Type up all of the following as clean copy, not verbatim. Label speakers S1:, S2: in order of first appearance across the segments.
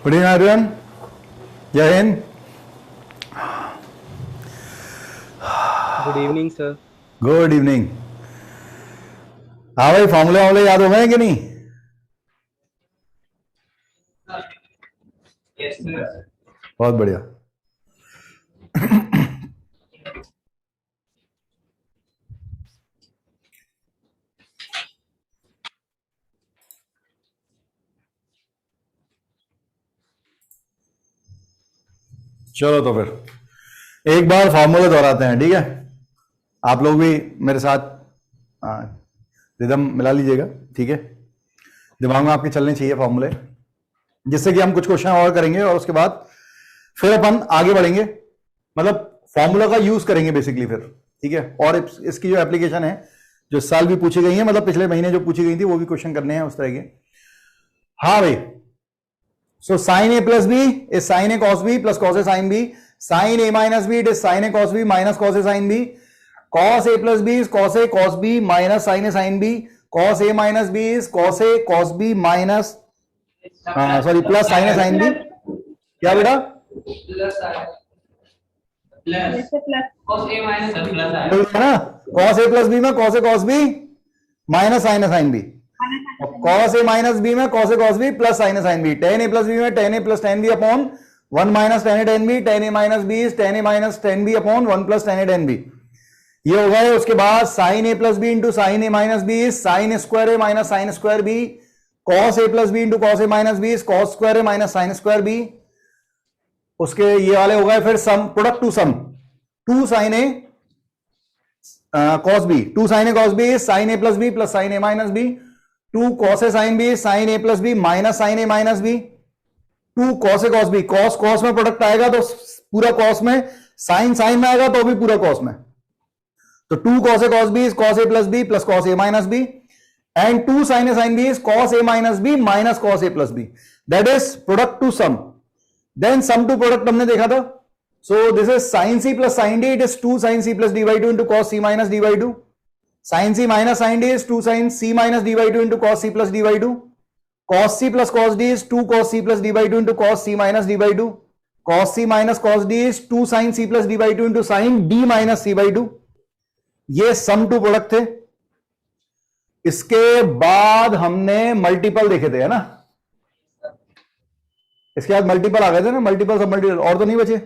S1: Good evening everyone, जय Hind.
S2: Good evening sir.
S1: Good evening. हाँ भाई, फॉर्मूले वाले याद हो गए कि नहीं?
S2: Yes sir.
S1: बहुत बढ़िया। चलो तो फिर एक बार फॉर्मूले दोहराते हैं, ठीक है? आप लोग भी मेरे साथ रिदम मिला लीजिएगा, ठीक है? दिमाग में आपके चलने चाहिए फॉर्मूले, जिससे कि हम कुछ क्वेश्चन और करेंगे और उसके बाद फिर अपन आगे बढ़ेंगे, मतलब फॉर्मूला का यूज करेंगे बेसिकली फिर, ठीक है? और इसकी जो एप्लीकेशन है, जो इस साल भी पूछी गई है, मतलब पिछले महीने जो पूछी गई थी, वो भी क्वेश्चन करने हैं उस तरह के। हाँ भाई, so sine A plus B is sine A cos B plus cos A sine B, sine A minus B it is sine A cos B minus cos A sine B, cos a plus b is cos a cos b minus sin a sin b, cos a minus b is cos a cos b minus sorry plus sin a sin b। क्या बेटा?
S2: Plus cos a minus b plus
S1: है ना? cos a plus b में cos a cos b minus sin a sin b, cos a minus b में cos a cos b plus sin a sin b, tan a plus b में tan a plus tan b upon 1 minus tan a tan b, tan a minus b is tan a minus tan b upon 1 plus tan a tan b। ये हो गए। उसके बाद sine A plus B into sine A minus B sine square A minus sine square B, cos A plus B into cos A minus B cos square A minus sine square B. उसके ये वाले हो गए फिर sum, product to sum, two sine A cos B, two sine A cos B sine A plus B plus sine A minus B, two cos A sine B sine A plus B minus sine A minus B, two cos A cos B, cos cos में product आएगा तो पूरा cos में, sign sign में आएगा तो भी पूरा कॉस में, तो 2 cos a cos b is cos a plus b plus cos a minus b, and 2 sin a sin b is cos a minus b minus cos a plus b, that is product to sum। then sum to product हमने देखा था, so this is sin c plus sin d, it is 2 sin c plus d by 2 into cos c minus d by 2, sin c minus sin d is 2 sin c minus d by 2 into cos c plus d by 2, cos c plus cos d is 2 cos c plus d by 2 into cos c minus d by 2, cos c minus cos d is 2 sin c plus d by 2 into sin d minus c by 2। ये सम to product थे। इसके बाद हमने multiple देखे थे, है ना? इसके बाद मल्टीपल आ गए थे ना, मल्टीपल सब मल्टीपल, और तो नहीं बचे।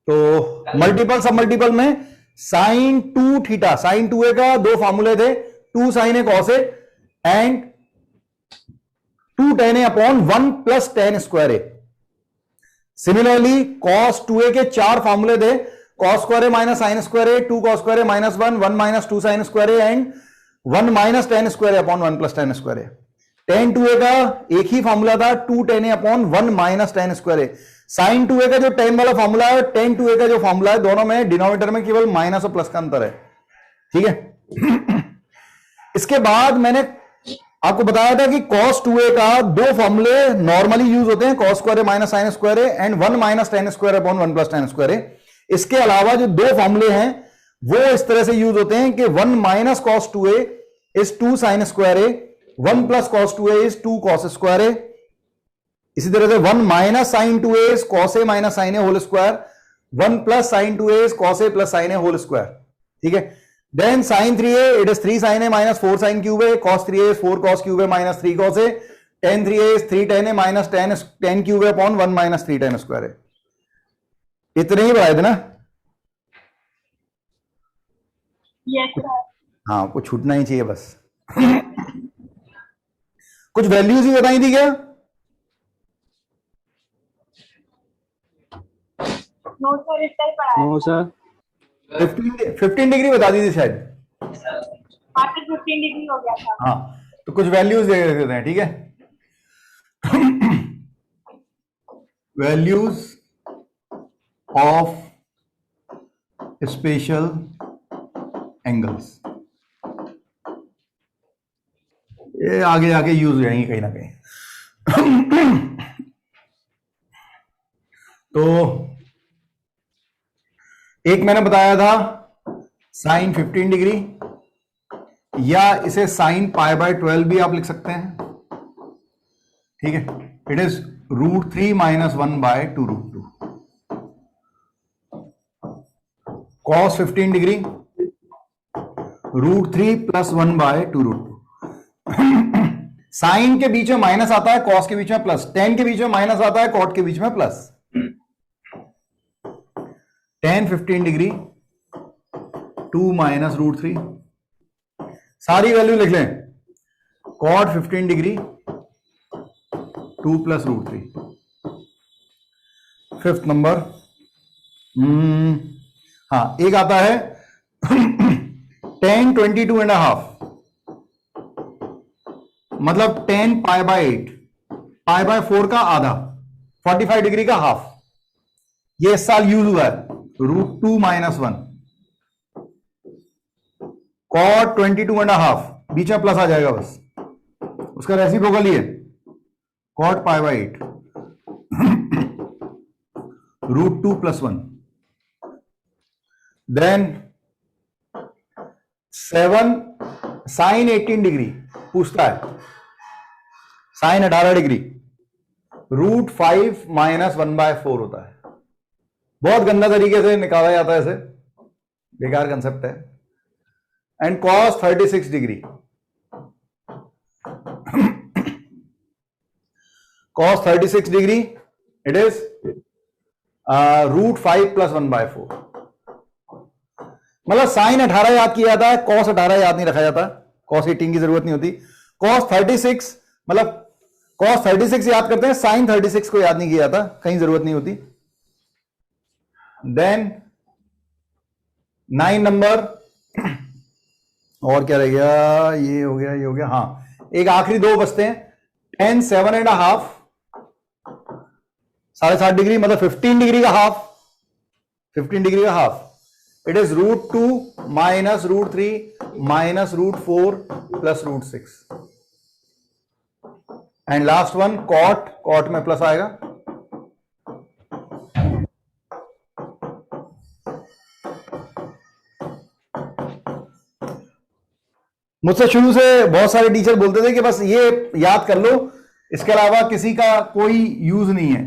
S1: तो मल्टीपल सब मल्टीपल में साइन 2 थीटा, साइन 2a का दो फॉर्मूले थे, 2 sine A cos A and 2 tan a upon 1 plus tan square A. Similarly cos 2a के 4 फॉर्मूले थे, cos square A minus sine square A, 2 cos square A minus 1, 1 minus 2 sine square A and 1 minus tan square A upon 1 plus tan square A. tan 2a का एक ही formula था, 2 tan a upon 1 minus tan square A. sin 2a का जो tan वाला formula है, tan 2a का जो formula है, दोनों में डिनोमिनेटर में केवल माइनस और प्लस का अंतर है, ठीक है? इसके बाद मैंने आपको बताया था कि cos 2a का दो फॉर्मूले नॉर्मली यूज होते हैं, cos square A minus sine square A and 1 minus tan square upon 1 plus tan square A. इसके अलावा जो दो फॉर्मूले हैं वो इस तरह से यूज होते हैं कि 1 minus cos 2a is 2 sine square A, 1 plus cos 2a is 2 cos square A. इसी तरह से 1 minus sine 2a is cos A minus sine A whole square, 1 plus sine 2a is cos A plus sine A whole square, ठीक है? Then sine 3a it is 3 sine A minus 4 sine cube A, cos 3a is 4 cos cube A minus 3 cos A, tan 3a is 3 tan A minus tan cube A upon 1 minus 3 tan square A. इतने ही बढ़ाए थे ना?
S3: yes,
S1: हाँ, कुछ छूटना ही चाहिए बस। कुछ वैल्यूज ही बताई थी क्या?
S3: no sir, इतना ही पढ़ा है।
S2: No sir.
S1: 15 डिग्री बता दी थी शायद।
S3: आपके 15 डिग्री हो गया था।
S1: हाँ, तो कुछ वैल्यूज दे देते हैं, ठीक है? वैल्यूज ऑफ स्पेशल एंगल्स, ये आगे जाके यूज हो जाएंगे कहीं ना कहीं। तो एक मैंने बताया था साइन 15 डिग्री, या इसे साइन पाई बाय 12 भी आप लिख सकते हैं, ठीक है? It is √3 - 1 by 2√2. cos 15 degree √3 + 1 by 2√2. Sine के बीच में माइनस आता है, कॉस के बीच में प्लस, टेन के बीच में माइनस आता है, कॉट के बीच में प्लस. tan 15 degree 2 - √3. सारी वैल्यू लिख लें. cot 15 degree 2 + √3. Fifth number. हाँ, एक आता है tan 22.5, मतलब tan π/8, π/4 का आधा, 45 डिग्री का हाफ. ये इस साल यूज हुआ है. √2 - 1. cot 22.5, बीच में प्लस आ जाएगा बस, उसका रेसिप्रोकल ही है. cot π/8 √2 + 1. देन 7 sin 18 डिग्री पूछता है. sin 18 डिग्री √5 - 1/4 होता है. बहुत गंदा तरीके से निकाला जाता है इसे, बेकार कंसेप्ट है. And cos 36 degree cos 36 degree it is √5 + 1/4. मतलब sin 18 याद किया जाता है, cos 18 याद नहीं रखा जाता. cos 18 की जरूरत नहीं होती. cos 36 मतलब cos 36 याद करते हैं, sin 36 को याद नहीं किया जाता, कहीं जरूरत नहीं होती. Then 9 number. और क्या रह गया? ये हो गया, ये हो गया. हाँ, एक आखिरी दो बचते हैं. tan 7.5 7.5 डिग्री मतलब 15 डिग्री का हाफ. 15 डिग्री का half. It is √2 - √3 - √4 + √6. And last one cot में प्लस आएगा. मुझसे शुरू से बहुत सारे टीचर बोलते थे कि बस ये याद कर लो, इसके अलावा किसी का कोई यूज नहीं है.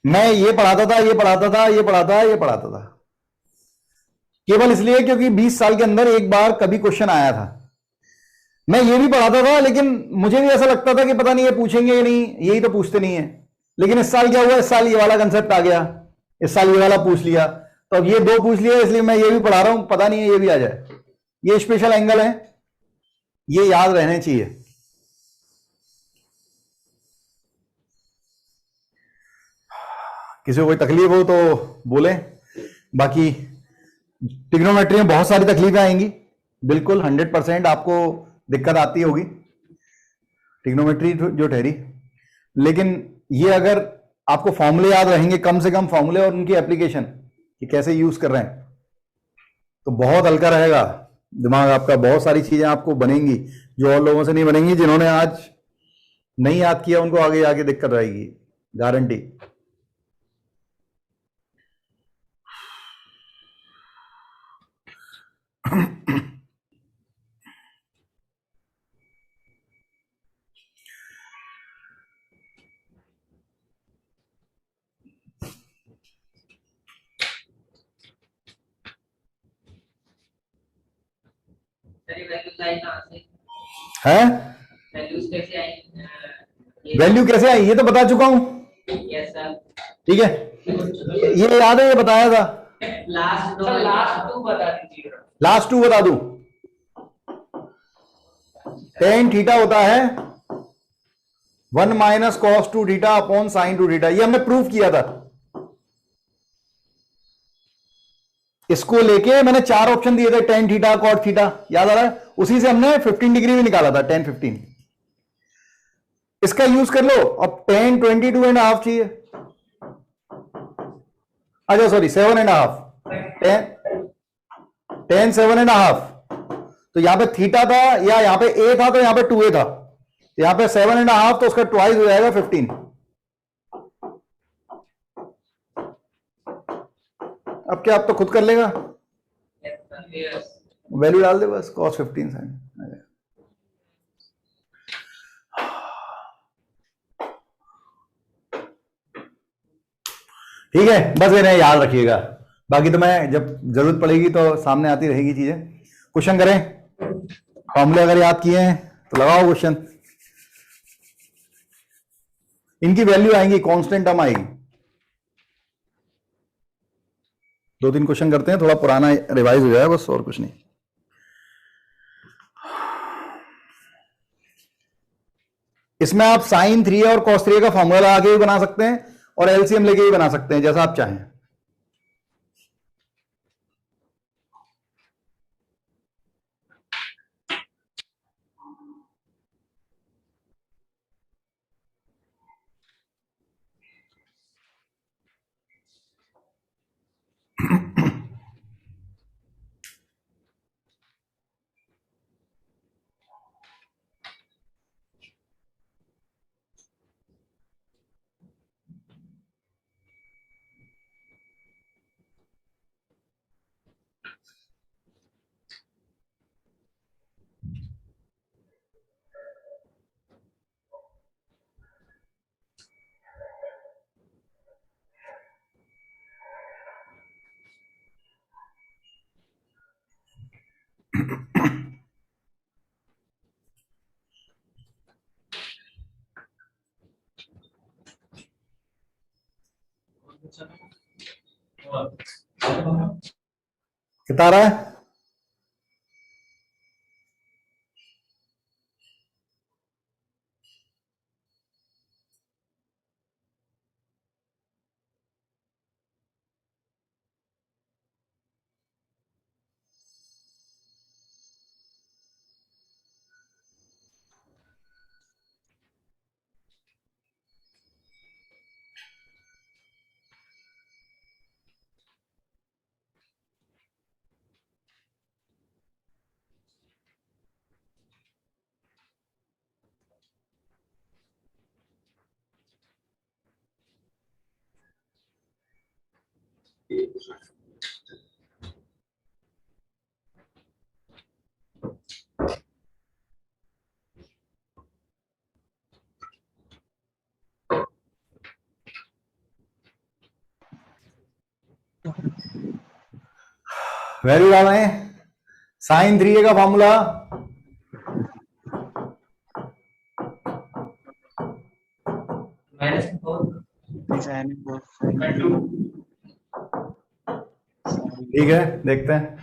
S1: मैं ये पढ़ाता था, ये पढ़ाता था, ये पढ़ाता, ये पढ़ाता था, केवल इसलिए क्योंकि 20 साल के अंदर एक बार कभी क्वेश्चन आया था. मैं ये भी पढ़ाता था, लेकिन मुझे भी ऐसा लगता था कि पता नहीं ये पूछेंगे या नहीं, यही तो पूछते नहीं है. लेकिन इस साल क्या हुआ, इस साल ये वाला कंसेप्ट आ गया, इस साल ये वाला पूछ लिया, तो अब ये दो पूछ लिया, इसलिए मैं ये भी पढ़ा रहा हूं. पता नहीं है ये भी आ जाए. ये स्पेशल एंगल है, ये याद रहने चाहिए. किसी को कोई तकलीफ हो तो बोले. बाकी ट्रिग्नोमेट्री में बहुत सारी तकलीफें आएंगी, बिल्कुल 100% आपको दिक्कत आती होगी ट्रिग्नोमेट्री जो ठहरी. लेकिन ये अगर आपको फॉर्मूले याद रहेंगे, कम से कम फॉर्मूले और उनकी एप्लीकेशन कि कैसे यूज कर रहे हैं, तो बहुत हल्का रहेगा दिमाग आपका. बहुत सारी चीजें आपको बनेंगी जो और लोगों से नहीं बनेंगी. जिन्होंने आज नहीं याद किया उनको आगे जाके दिक्कत रहेगी, गारंटी. है वैल्यू कैसे आई ये तो बता चुका हूं. ठीक है, ये याद है, ये बताया था.
S2: लास्ट टू बता दीजिए.
S1: लास्ट टू बता दूं. tan थीटा होता है 1 - cos 2 theta upon sin 2 theta. ये हमने प्रूफ किया था. इसको लेके मैंने 4 ऑप्शन दिए थे, tan थीटा, cot थीटा, याद आ रहा है. उसी से हमने 15 डिग्री भी निकाला था, tan 15. इसका यूज कर लो. अब tan 22.5 चाहिए. अच्छा सॉरी 7.5. tan 7.5. तो यहां पे थीटा था, या यहां पे a था, तो यहां पे 2a था. यहां पे 7.5, तो उसका ट्वाइस हो जाएगा 15. अब क्या, अब तो खुद कर लेगा. वैल्यू डाल दे बस, cos 15 sin. ठीक है, बस इन्हें याद रखिएगा, बाकी तो मैं जब जरूरत पड़ेगी तो सामने आती रहेगी चीजें। क्वेश्चन करें, फॉर्मूले अगर याद किए हैं तो लगाओ क्वेश्चन। इनकी वैल्यू आएंगी, कांस्टेंट टर्म आएगी। 2-3 क्वेश्चन करते हैं, थोड़ा पुराना रिवाइज हो जाए बस, और कुछ नहीं। इसमें आप साइन 3 और कॉस 3 का फॉर्मूला लगा के भी बना सकते हैं और एलसीएम लेके भी बना सकते हैं, जैसा आप चाहें। कितना आ रहा है? वैल्यू डाल रहे हैं। साइन 3a का फॉर्मूला ठीक है, देखते हैं।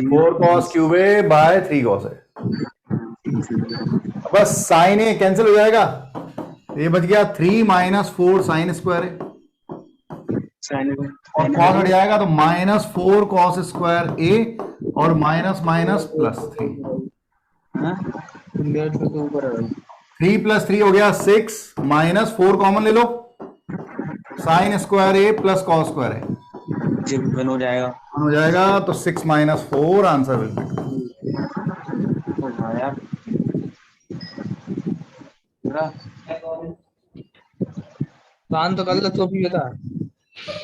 S1: 4 cos क्यूब ए बाय 3 cos है। बस साइन ए कैंसिल हो जाएगा, ये बच गया 3 माइनस 4 साइन स्क्वायर है, और कॉस हट जाएगा तो माइनस 4 cos स्क्वायर ए और माइनस माइनस प्लस 3। 3 प्लस 3 हो गया 6, माइनस 4 कॉमन ले लो, साइन स्क्वायर ए प्लस कॉस स्क्वायर है,
S4: वन हो जाएगा,
S1: हो जाएगा तो 6 minus 4 answer will be 2।
S4: Plan तो कल तो भी था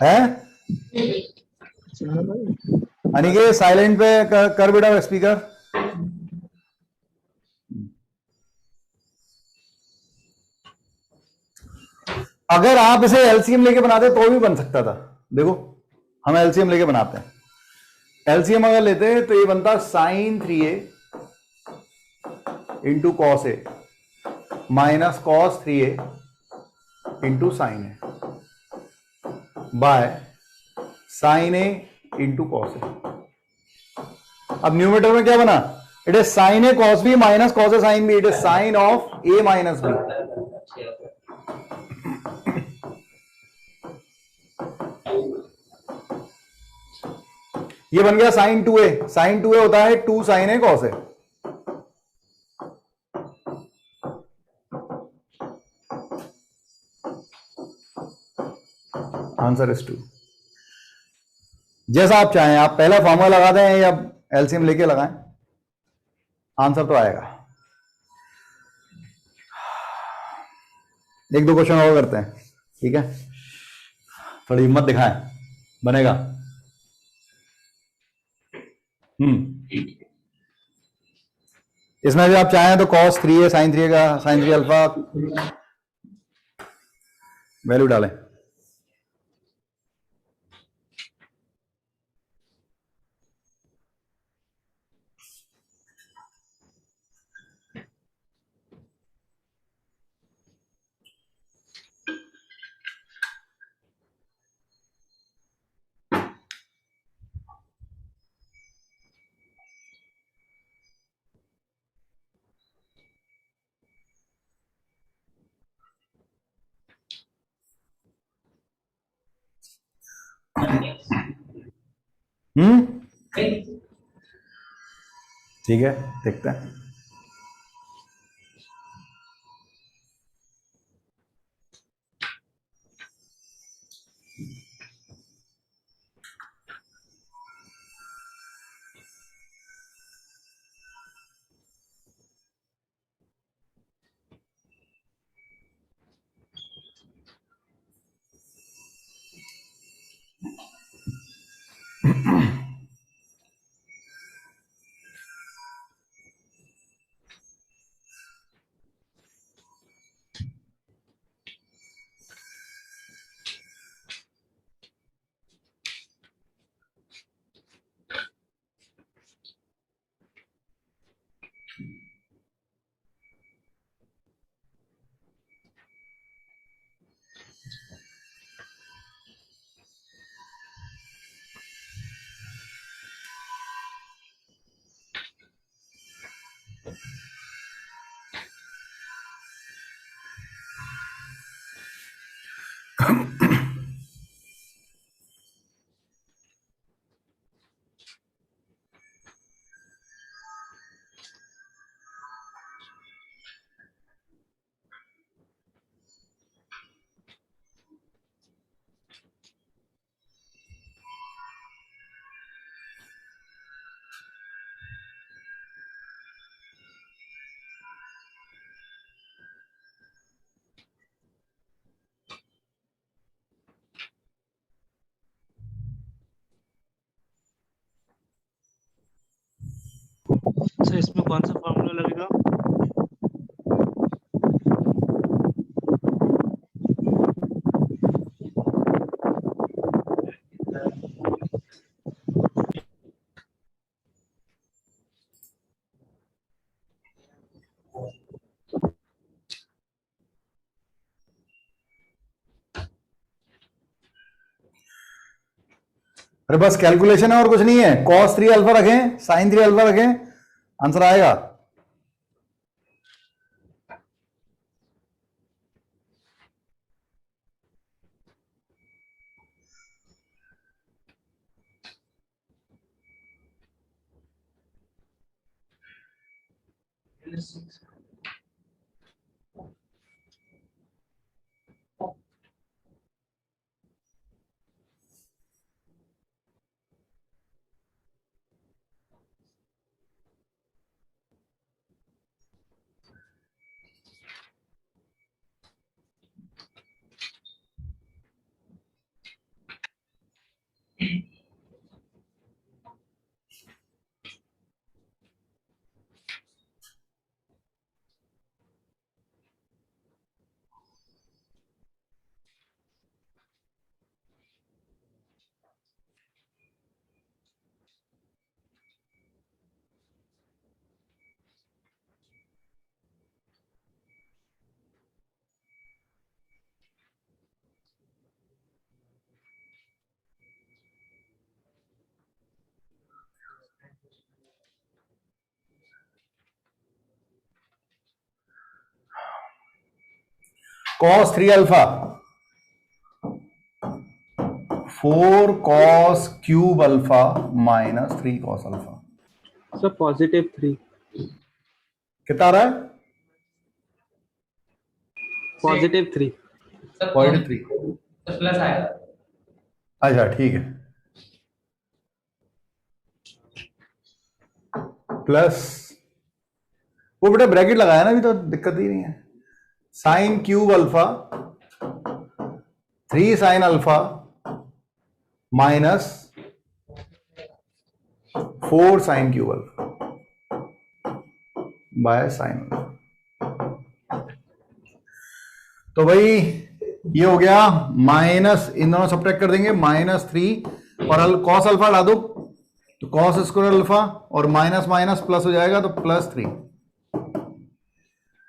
S1: है अनिके, साइलेंट पे कर बेटा स्पीकर। अगर आप इसे एलसीएम लेके बनाते तो भी बन सकता था। देखो हम एलसीएम लेके बनाते हैं। एलसीएम अगर लेते हैं तो ये बनता sine 3a into cos A minus cos 3a into sine A by sine A into cos A. अब न्यूमेटर में क्या बना? It is sine A cos B minus cos A sine B, it is sine of A minus B. ये बन गया sign 2a। Sign 2a होता है 2 sine A cos A. Answer is 2। जैसा आप चाहें, आप पहला फॉर्मूला लगा दें या एलसीएम लेके लगाएं, आंसर तो आएगा। एक दो क्वेश्चन और करते हैं, ठीक है? थोड़ी हिम्मत दिखाएं, बनेगा। इसमें भी आप चाहें तो cos 3 है, sin 3 का sin 3 अल्फा वैल्यू डालें। ठीक है, देखते हैं।
S4: सर इसमें कौन सा फॉर्मूला लगेगा?
S1: अरे बस कैलकुलेशन है और कुछ नहीं है। cos 3 अल्फा रखें, sin 3 अल्फा रखें, आंसर आएगा। cos 3 alpha 4 cos cube alpha minus 3 cos alpha.
S5: Sir +3
S1: कितना आ रहा है?
S5: +3
S1: 0.3।
S2: प्लस आएगा।
S1: अच्छा ठीक है, प्लस वो बेटा ब्रैकेट लगाया ना, अभी तो दिक्कत ही नहीं है। Sine cube alpha 3 sine alpha minus 4 sine cube alpha by sine. तो भाई ये हो गया माइनस, इन दोनों सब्ट्रैक्ट कर देंगे, -3 और कॉस अल्फा ला दो तो कॉस स्क्वायर अल्फा और माइनस माइनस प्लस हो जाएगा तो +3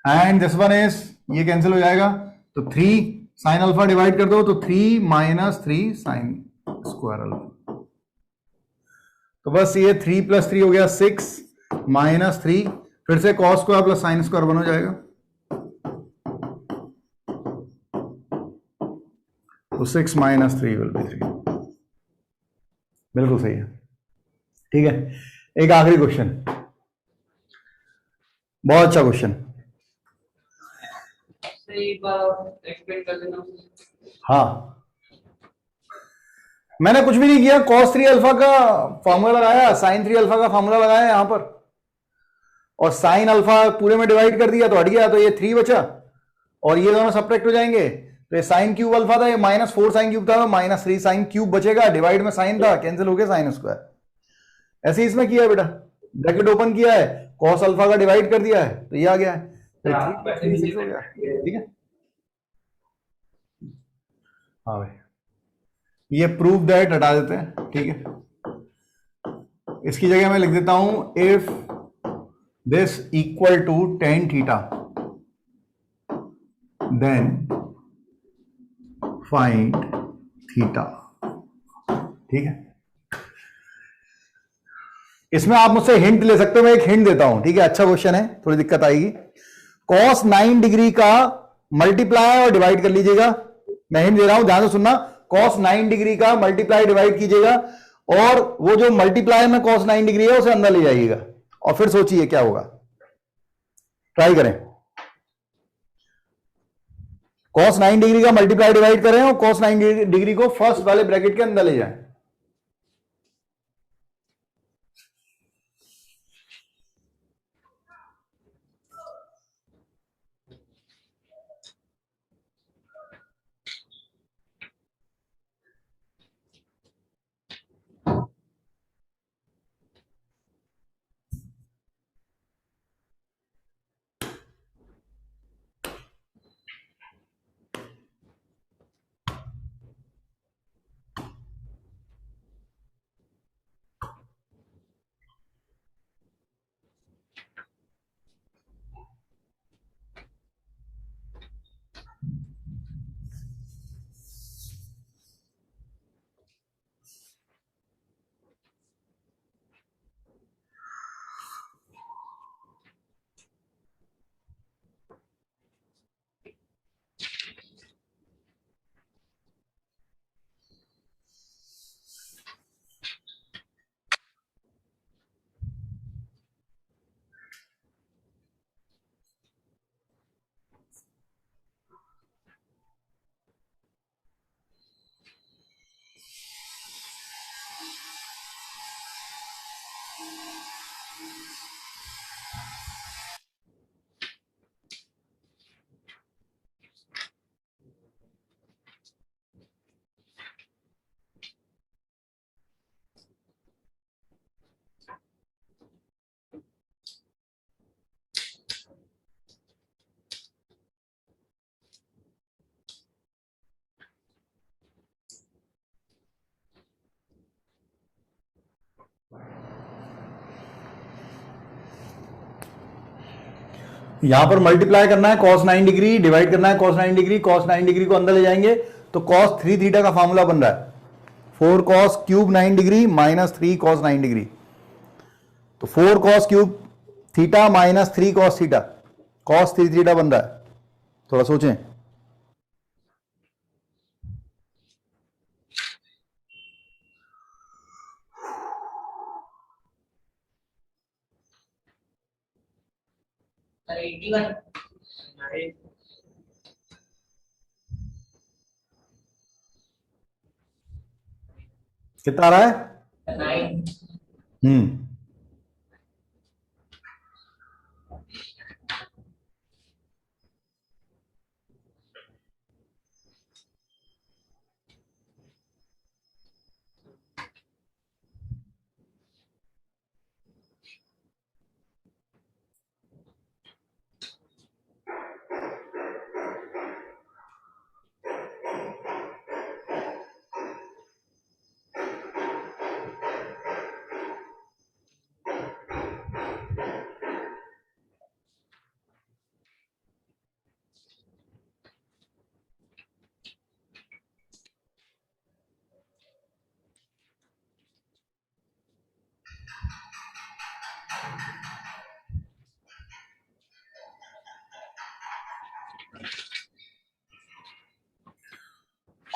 S1: एंड दिस वन इज, ये कैंसिल हो जाएगा तो 3 साइन अल्फा डिवाइड कर दो तो 3 - 3 साइन स्क्वायर अल्फा। तो बस ये 3 + 3 हो गया 6 -3, फिर से cos square plus sine square 1 हो जाएगा तो 6 - 3 विल बी 3। बिल्कुल सही है। ठीक है, एक आखिरी क्वेश्चन, बहुत अच्छा क्वेश्चन।
S2: एक बार एक्सप्लेन कर देना।
S1: हाँ, मैंने कुछ भी नहीं किया, cos 3 अल्फा का फॉर्मूला लगाया, sin 3 अल्फा का फॉर्मूला लगाया यहां पर, और sin अल्फा पूरे में डिवाइड कर दिया तो हट गया, तो ये 3 बचा और ये दोनों सब्ट्रैक्ट हो जाएंगे। तो ये sin क्यूब अल्फा था, ये -4 sin क्यूब था, -3 sin क्यूब बचेगा, डिवाइड में साइन था, कैंसिल हो गया साइन स्क्वायर। ऐसे ही इसमें किया है बेटा, ब्रैकेट ओपन किया है, cos अल्फा का डिवाइड कर दिया है तो ये आ गया है, तो 3 + 3 6 हो गया। ठीक है, हाँ भाई, ये प्रूव दैट हटा देते हैं। ठीक है, इसकी जगह मैं लिख देता हूं if this equal to tan theta then find theta. ठीक है, इसमें आप मुझसे हिंट ले सकते हो, मैं एक हिंट देता हूं। ठीक है, अच्छा क्वेश्चन है, थोड़ी दिक्कत आएगी। cos 9 डिग्री का मल्टीप्लाई और डिवाइड कर लीजिएगा, मैं हिंट दे रहा हूं, ध्यान से सुनना। cos 9 डिग्री का मल्टीप्लाई डिवाइड कीजिएगा और वो जो मल्टीप्लाई में cos 9 डिग्री है उसे अंदर ले जाइएगा और फिर सोचिए क्या होगा। ट्राई करें, cos 9 डिग्री का मल्टीप्लाई डिवाइड करें और cos 9 डिग्री को फर्स्ट वाले ब्रैकेट के अंदर ले जाएं। यहां पर मल्टीप्लाई करना है cos 9 डिग्री, डिवाइड करना है cos 9 डिग्री, cos 9 डिग्री को अंदर ले जाएंगे तो cos 3 थीटा का फॉर्मूला बन रहा है 4 cos cube 9 degree -3 cos 9 degree. तो 4 cos cube theta -3 cos theta, cos 3 theta बन रहा है। थोड़ा सोचें,
S2: अरे 81
S1: कितना आ रहा है?
S2: 9
S1: 9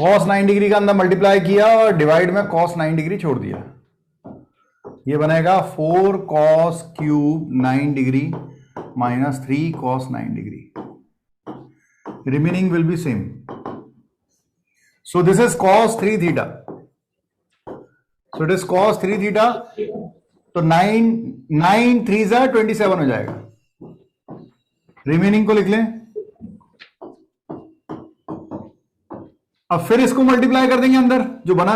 S1: cos 9 डिग्री का अंदर मल्टीप्लाई किया और डिवाइड में cos 9 डिग्री छोड़ दिया, ये बनेगा 4 cos cube 9 degree minus 3 cos 9 degree. Remaining will be same. So this is cos 3 theta. So it is cos 3 theta. तो 9 3 जा 27 हो जाएगा. रिमेनिंग को लिख लें. अब फिर इसको मल्टीप्लाई कर देंगे अंदर जो बना,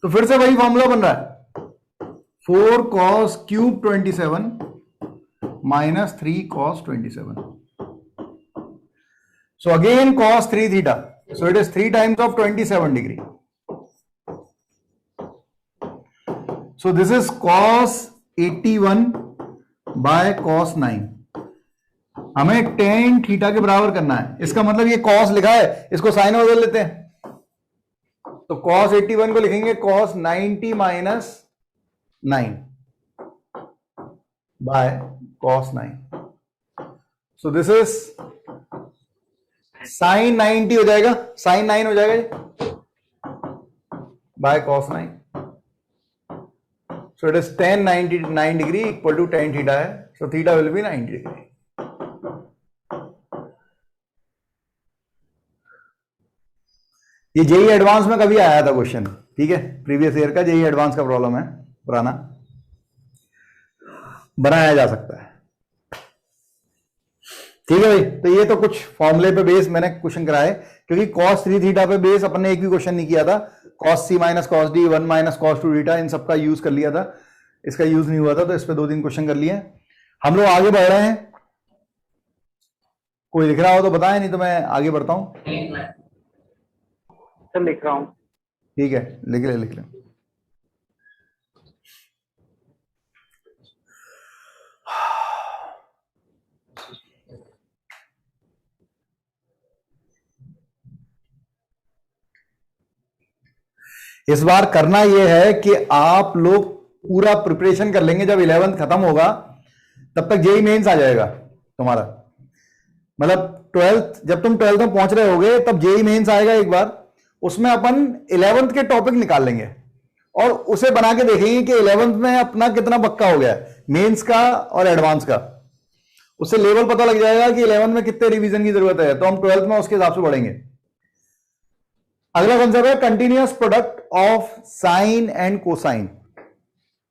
S1: तो फिर से वही फॉर्मूला बन रहा है 4 cos cube 27 minus 3 cos 27. So again cos 3 theta. So it is 3 times of 27 degree. So this is cos 81 by cos 9. हमें tan थीटा के बराबर करना है. इसका मतलब ये cos लिखा है, इसको sin में बदल लेते हैं. तो cos 81 को लिखेंगे cos 90 minus 9 by cos 9. So this is sin 90 हो जाएगा, sin 9 हो जाएगा by cos 9. So it is tan 99 degree equal to tan theta है. So theta will be 90 degree. ये जेई एडवांस में कभी आया था क्वेश्चन, ठीक है, प्रीवियस ईयर का जेई एडवांस का प्रॉब्लम है, पुराना बनाया जा सकता है. ठीक है भाई. तो ये तो कुछ फॉर्मूले पे बेस मैंने क्वेश्चन कराए, क्योंकि cos 3 थीटा पे बेस अपन ने एक भी क्वेश्चन नहीं किया था. cos c minus cos d 1 minus cos 2 theta, इन सबका यूज कर लिया था, इसका यूज नहीं हुआ था, तो इस पे 2-3 क्वेश्चन कर लिए. हम लोग आगे बढ़ रहे हैं. कोई लिख रहा हो तो बताएं, नहीं तो मैं आगे बढ़ता हूं.
S5: सर लिख रहा हूँ.
S1: ठीक है, लिख ले. इस बार करना यह है कि आप लोग पूरा प्रिपरेशन कर लेंगे. जब 11th खत्म होगा तब तक जेई मेंस आ जाएगा तुम्हारा. मतलब 12th, जब तुम 12th में पहुंच रहे होगे तब जेई मेंस आएगा एक बार. उसमें अपन 11th के टॉपिक निकाल लेंगे और उसे बना के देखेंगे कि 11th में अपना कितना पक्का हो गया है मेंस का और एडवांस का. उससे लेवल पता लग जाएगा कि 11th में कितने रिवीजन की जरूरत है, तो हम 12th में उसके हिसाब से बढ़ेंगे. अगला कंसेप्ट है continuous product of sine and cosine.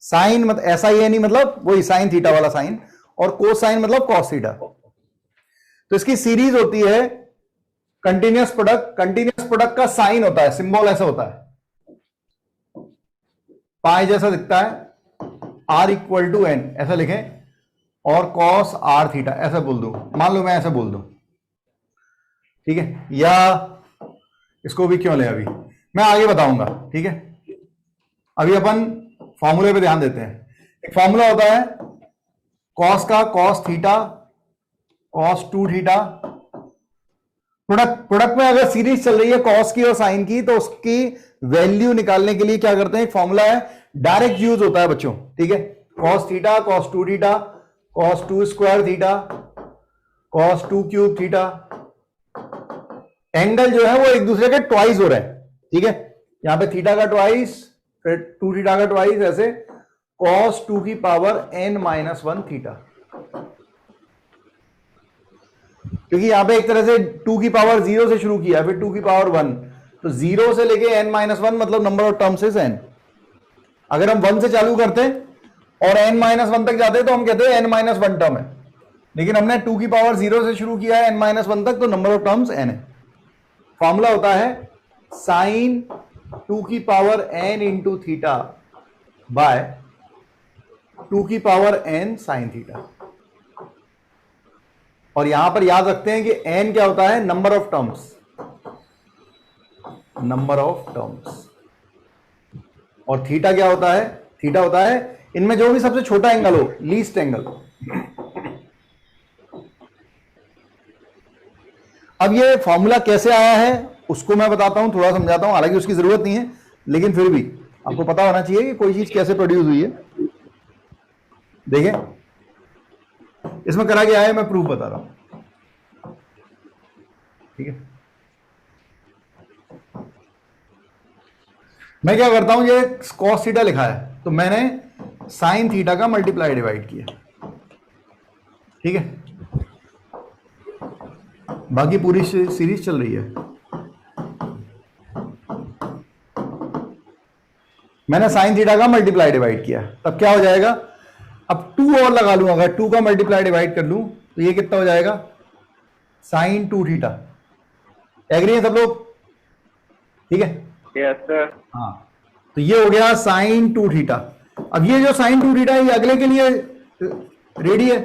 S1: Sine मतलब SIN मतलब वही साइन थीटा वाला साइन, और कोसाइन मतलब कॉस थीटा. तो इसकी सीरीज होती है कंटिन्यूअस प्रोडक्ट. कंटिन्यूअस प्रोडक्ट का साइन होता है, सिंबल ऐसा होता है, पाई जैसा दिखता है, R इक्वल टू N ऐसा लिखें, और कॉस R थीटा ऐसा बोल दूं. मान लो मैं ऐसा बोल दूं, ठीक है, या इसको भी क्यों ले, अभी मैं आगे बताऊंगा. ठीक है, अभी अपन फॉर्मूले पे ध्यान देते हैं. एक फॉर्मूला होता है कॉस का, cos theta cos 2 theta. Product में अगर सीरीज चल रही है कॉस की और साइन की, तो उसकी वैल्यू निकालने के लिए क्या करते हैं, एक फॉर्मूला है, डायरेक्ट यूज होता है बच्चों. ठीक है, cos theta cos 2 theta cos 2 square theta cos 2 cube theta. Angle जो है वो एक दूसरे के ट्वाइस हो रहे हैं. ठीक है, यहां पे थीटा का ट्वाइस, फिर 2 थीटा का ट्वाइस, ऐसे cos 2 की पावर n-1 थीटा. क्योंकि यहां पे एक तरह से 2 की पावर 0 से शुरू किया, फिर 2 की पावर 1, तो 0 से लेके n-1 मतलब number of terms is n. अगर हम 1 से चालू करते और n-1 तक जाते तो हम कहते हैं n-1 टर्म है, लेकिन हमने 2 की पावर 0 से शुरू किया है n-1 तक, तो नंबर ऑफ टर्म्स n है. फॉर्मूला होता है साइन 2 की power n into theta by 2 की पावर n साइन थीटा. और यहां पर याद रखते हैं कि n क्या होता है, number of terms, number of terms. और थीटा क्या होता है, थीटा होता है इनमें जो भी सबसे छोटा एंगल हो, लीस्ट एंगल. अब ये फॉर्मूला कैसे आया है उसको मैं बताता हूं, थोड़ा समझाता हूं, हालांकि उसकी जरूरत नहीं है, लेकिन फिर भी आपको पता होना चाहिए कि कोई चीज कैसे प्रोड्यूस हुई है. देखिए इसमें करा गया है, मैं प्रूफ बता रहा हूं. ठीक है, मैं क्या करता हूं, ये cos थीटा लिखा है तो मैंने साइन थीटा का मल्टीप्लाई डिवाइड किया, ठीक है। बाकी पूरी सीरीज चल रही है। मैंने साइन थीटा का मल्टीप्लाई डिवाइड किया, तब क्या हो जाएगा, अब 2 और लगा लूं, अगर 2 का मल्टीप्लाई डिवाइड कर लूं तो ये कितना हो जाएगा, साइन 2 थीटा। एग्री है सब लोग? ठीक है,
S5: यस सर।
S1: हाँ, तो ये हो गया साइन 2 थीटा। अब ये जो साइन 2 थीटा है ये अगले के लिए रेडी है,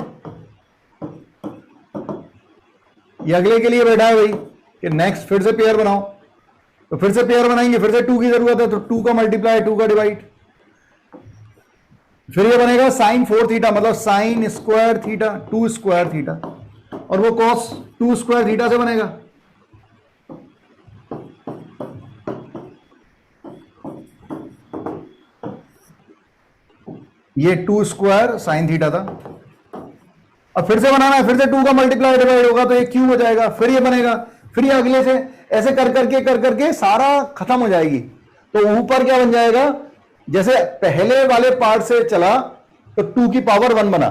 S1: ये अगले के लिए बैठा है भाई कि नेक्स्ट फिर से पेयर बनाओ। तो फिर से पेयर बनाएंगे, फिर से 2 की जरूरत है तो 2 का मल्टीप्लाई, 2 का डिवाइड, फिर ये बनेगा साइन 4 थीटा, मतलब sine square theta, 2 square theta, और वो कॉस 2 स्क्वायर थीटा से बनेगा। ये 2 स्क्वायर साइन थीटा था। अब फिर से बनाना है, फिर से 2 का मल्टीप्लाई डिवाइड होगा तो ये क्यूब हो जाएगा, फिर ये बनेगा, फिर ये अगले से ऐसे कर करके सारा खत्म हो जाएगी। तो ऊपर क्या बन जाएगा, जैसे पहले वाले पार्ट से चला तो 2 की पावर 1 बना,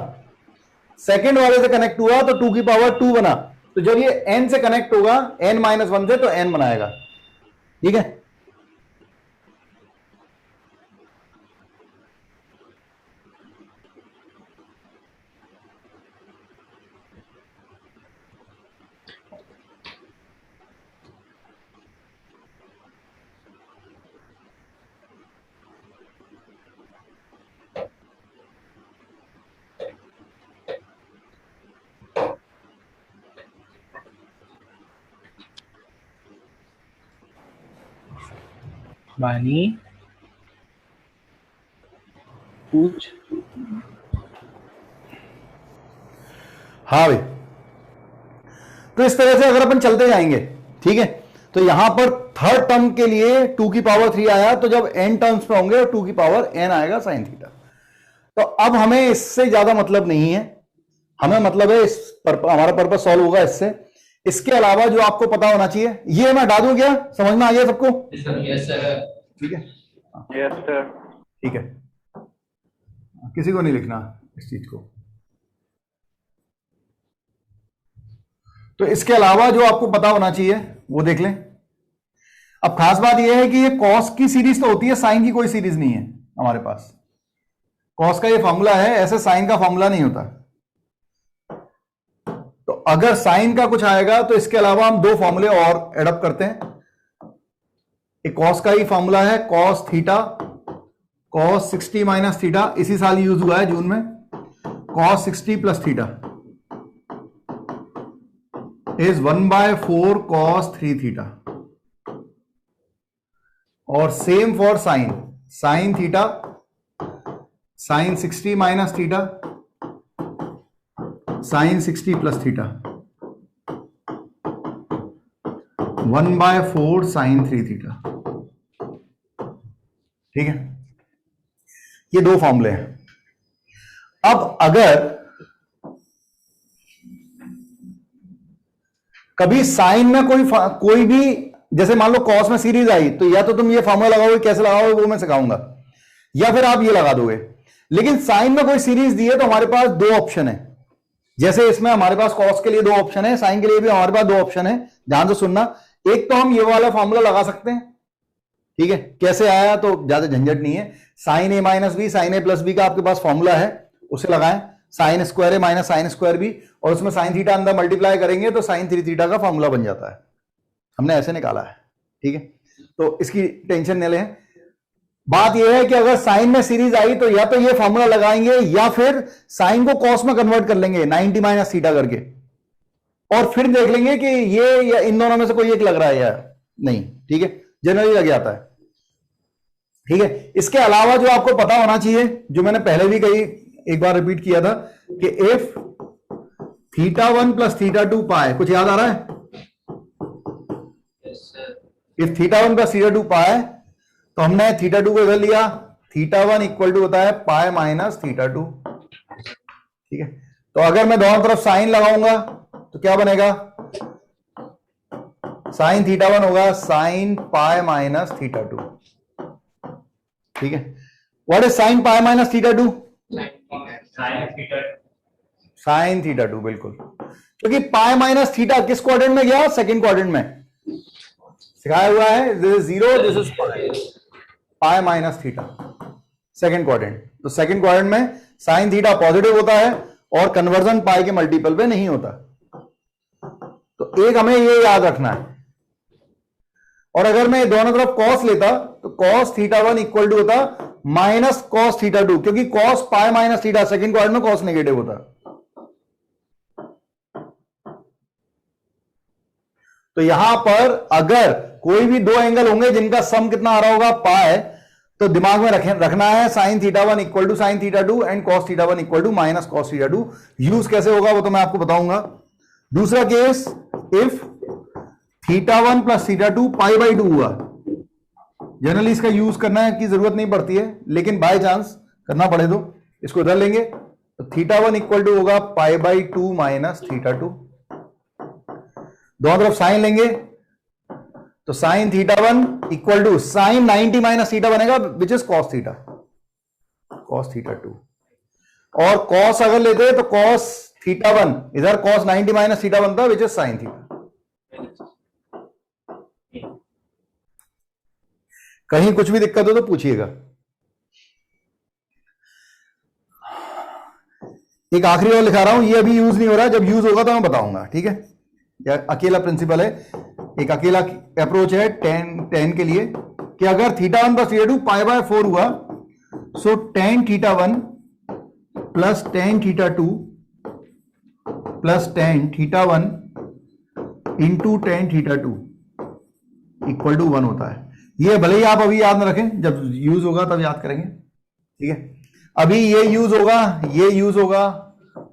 S1: सेकंड वाले से कनेक्ट हुआ तो 2 की पावर 2 बना, तो जब ये n से कनेक्ट होगा n-1 से तो n बनाएगा, ठीक है।
S6: वानी पूछ।
S1: हाँ भाई, तो इस तरह से अगर अपन चलते जाएंगे, ठीक है, तो यहां पर थर्ड टर्म के लिए 2 की पावर 3 आया, तो जब n टर्म्स पे होंगे 2 की पावर n आएगा साइन थीटा। तो अब हमें इससे ज्यादा मतलब नहीं है, हमें मतलब है हमारा पर्पस सॉल्व होगा इससे। इसके अलावा जो आपको पता होना चाहिए, ये मैं हटा दूं क्या, समझ में आ गया सबको?
S2: Yes sir.
S1: ठीक है,
S5: यस सर।
S1: ठीक है, किसी को नहीं लिखना इस चीज को। तो इसके अलावा जो आपको पता होना चाहिए वो देख लें। अब खास बात यह है कि ये कॉस की सीरीज तो होती है, साइन की कोई सीरीज नहीं है हमारे पास। कॉस का ये फॉर्मूला है, ऐसे साइन का फॉर्मूला नहीं होता। तो अगर साइन का कुछ आएगा तो इसके अलावा हम 2 फॉर्मूले और एडअप करते हैं। एक कॉस का ही फॉर्मूला है, cos theta, cos 60 minus theta, इसी साल यूज हुआ है जून में, cos 60 plus theta is 1/4 cos 3 theta. और same for sine, sine theta, sine 60 minus theta, sine 60 plus theta, 1/4 sine 3 theta. ठीक है, ये 2 फॉर्मूले हैं। अब अगर कभी साइन में कोई भी, जैसे मान लो कॉस में सीरीज आई, तो या तो तुम ये फॉर्मूला लगाओगे, कैसे लगाओगे वो मैं सिखाऊंगा, या फिर आप ये लगा दोगे। लेकिन साइन में कोई सीरीज दी है तो हमारे पास 2 ऑप्शन है। जैसे इसमें हमारे पास कॉस के लिए 2 ऑप्शन है, साइन के लिए भी हमारे पास 2 ऑप्शन है। ध्यान से सुनना, एक तो हम ये वाला फॉर्मूला लगा सकते हैं, ठीक है, कैसे आया तो ज्यादा झंझट नहीं है। Sign A minus B, sine A plus B का आपके पास फॉर्मूला है, उसे लगाएं। Sign square A minus sine square B, और उसमें साइन थीटा अंदर मल्टीप्लाई करेंगे तो साइन 3 थीटा का फॉर्मूला बन जाता है। हमने ऐसे निकाला है, ठीक है, तो इसकी टेंशन नहीं लें। बात यह है कि अगर साइन में सीरीज आई तो या तो ये फॉर्मूला लगाएंगे या फिर साइन को कॉस में कन्वर्ट कर लेंगे 90 माइनस थीटा करके, और फिर देख लेंगे कि ये या इन दोनों में से कोई एक लग रहा है या नहीं। ठीक है, जनरली लग जाता है। ठीक है, इसके अलावा जो आपको पता होना चाहिए, जो मैंने पहले भी कही, एक बार रिपीट किया था, कि इफ θ1 प्लस θ2 पाए, कुछ याद आ रहा है?
S2: Yes sir.
S1: इफ θ1 प्लस θ2 पाए, तो हमने θ2 को इधर लिया, θ1 इक्वल टू होता है पाए माइनस θ2। ठीक है, तो अगर मैं दोनों तरफ साइन लगाऊंगा तो क्या बनेगा, साइन θ1 होगा साइन पाए माइनस θ2। ठीक है, what is sine pi minus theta 2? Sine theta 2, बिल्कुल, क्योंकि पाई माइनस थीटा किस क्वाड्रेंट में गया? सेकंड क्वाड्रेंट में सिखाया हुआ है, this is 0, this is pi minus theta, second quadrant. तो सेकंड क्वाड्रेंट में साइन थीटा पॉजिटिव होता है और कन्वर्जन पाई के मल्टीपल पे नहीं होता। तो एक हमें ये याद रखना है। और अगर मैं दोनों तरफ कॉस लेता तो कॉस थीटा 1 इक्वल टू होता माइनस कॉस थीटा 2, क्योंकि cos pi minus theta, second quadrant में कॉस नेगेटिव होता। तो यहां पर अगर कोई भी दो एंगल होंगे जिनका सम कितना आ रहा होगा? पाई, तो दिमाग में रखना है sine theta 1 equal to sine theta 2 and cos theta 1 equal to minus cos theta 2। Use कैसे होगा वो तो मैं आपको बताऊंगा। दूसरा case, if theta 1 plus theta 2 pi by 2 हुआ, जनरली इसका यूज करना की जरूरत नहीं पड़ती है, लेकिन बाय चांस करना पड़े तो इसको इधर लेंगे, तो थीटा 1 इक्वल टू होगा पाई बाई 2 माइनस थीटा 2। दोनों तरफ साइन लेंगे तो sine theta 1 equal to sine 90 minus theta बनेगा, which is cos theta, cos theta 2। और कॉस अगर लेते हैं तो कॉस थीटा 1 इधर कॉस 90 माइनस थीटा बनता है, विच इज साइन थीटा। कहीं कुछ भी दिक्कत हो तो पूछिएगा। एक आखिरी और लिखा रहा हूं, ये अभी यूज नहीं हो रहा, जब यूज होगा तो मैं बताऊंगा, ठीक है। यह अकेला प्रिंसिपल है, एक अकेला अप्रोच है टेन के लिए, कि अगर theta 1 plus theta 2 pi by 4 हुआ, so tan theta 1 plus tan theta 2 plus tan theta 1 into tan theta 2 equal to 1 होता है। ये भले ही आप अभी याद न रखें, जब यूज होगा तब याद करेंगे, ठीक है। अभी ये यूज होगा, ये यूज होगा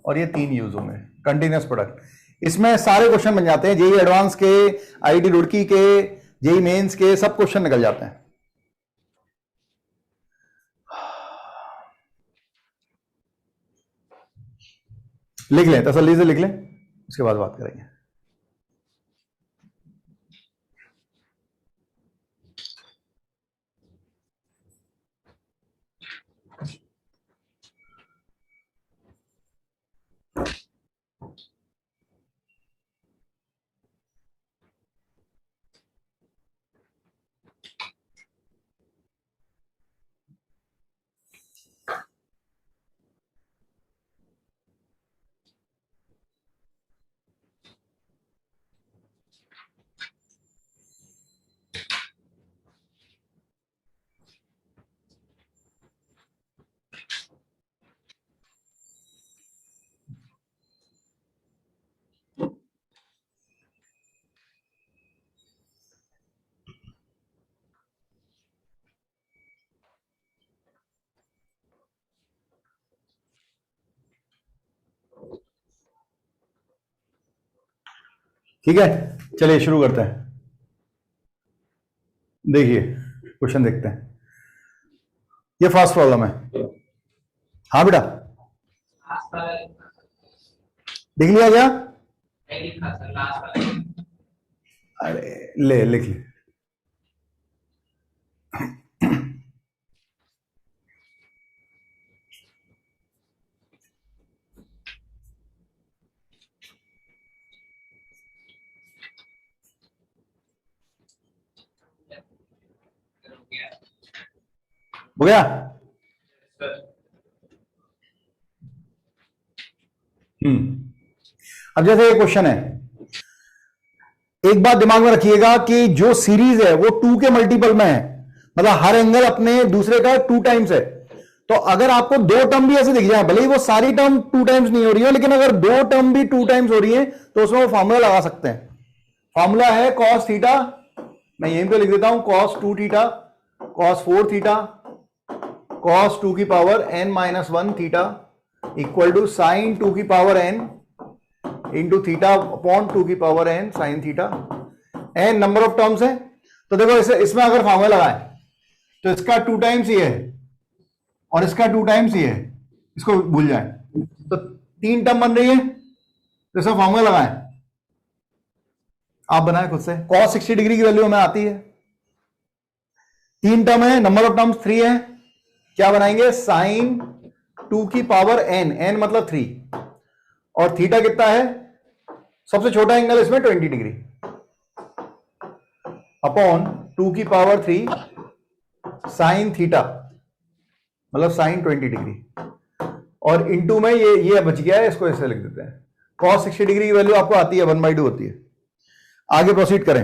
S1: और ये तीन यूज होंगे, कंटिन्यूअस प्रोडक्ट। इसमें सारे क्वेश्चन बन जाते हैं, जेई एडवांस के, आईआईटी रुड़की के, जेई मेंस के, सब क्वेश्चन निकल जाते हैं। लिख लें, तसल्ली से लिख लें, उसके बाद बात करेंगे। ठीक है, चलिए शुरू करते हैं। देखिए क्वेश्चन देखते हैं, ये फर्स्ट प्रॉब्लम है। हाँ बेटा, देख लिया क्या? अरे ले लिख ले। हो गया? अब जैसे ये क्वेश्चन है, एक बात दिमाग में रखिएगा कि जो सीरीज है वो 2 के मल्टीपल में है, मतलब हर एंगल अपने दूसरे का 2 टाइम्स है। तो अगर आपको दो टर्म भी ऐसे दिख जाए, भले ही वो सारी टर्म 2 टाइम्स नहीं हो रही है, लेकिन अगर दो टर्म भी 2 टाइम्स हो रही है तो उसमें वो फॉर्मूला लगा सकते हैं। फॉर्मूला है कॉस थीटा, मैं यहीं पे लिख देता हूं, cos 2 theta cos 4 theta cos 2 की power n-1 theta equal to sine 2 की power n into theta upon 2 की power n sine theta. n number of terms है, तो देखो इसमें अगर फॉर्मूला लगाए तो इसका 2 टाइम्स ही है और इसका 2 टाइम्स ही है, इसको भूल जाए, तो 3 टर्म बन रही है, तो इसका फॉर्मूला लगाए, आप बनाए खुद से। cos 60 डिग्री की वैल्यू हमें आती है, 3 टर्म है, नंबर ऑफ टर्म्स 3 है, क्या बनाएंगे, साइन 2 की पावर n, n मतलब 3, और थीटा कितना है, सबसे छोटा एंगल इसमें 20 डिग्री, अपॉन 2 की पावर 3 साइन थीटा मतलब साइन 20 डिग्री, और इंटू में ये बच गया है, इसको ऐसे लिख देते हैं। cos 60 डिग्री की वैल्यू आपको आती है 1/2 होती है। आगे प्रोसीड करें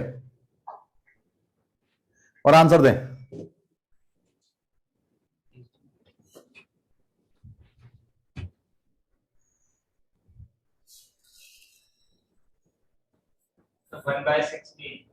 S1: और आंसर दें।
S2: तो 1/60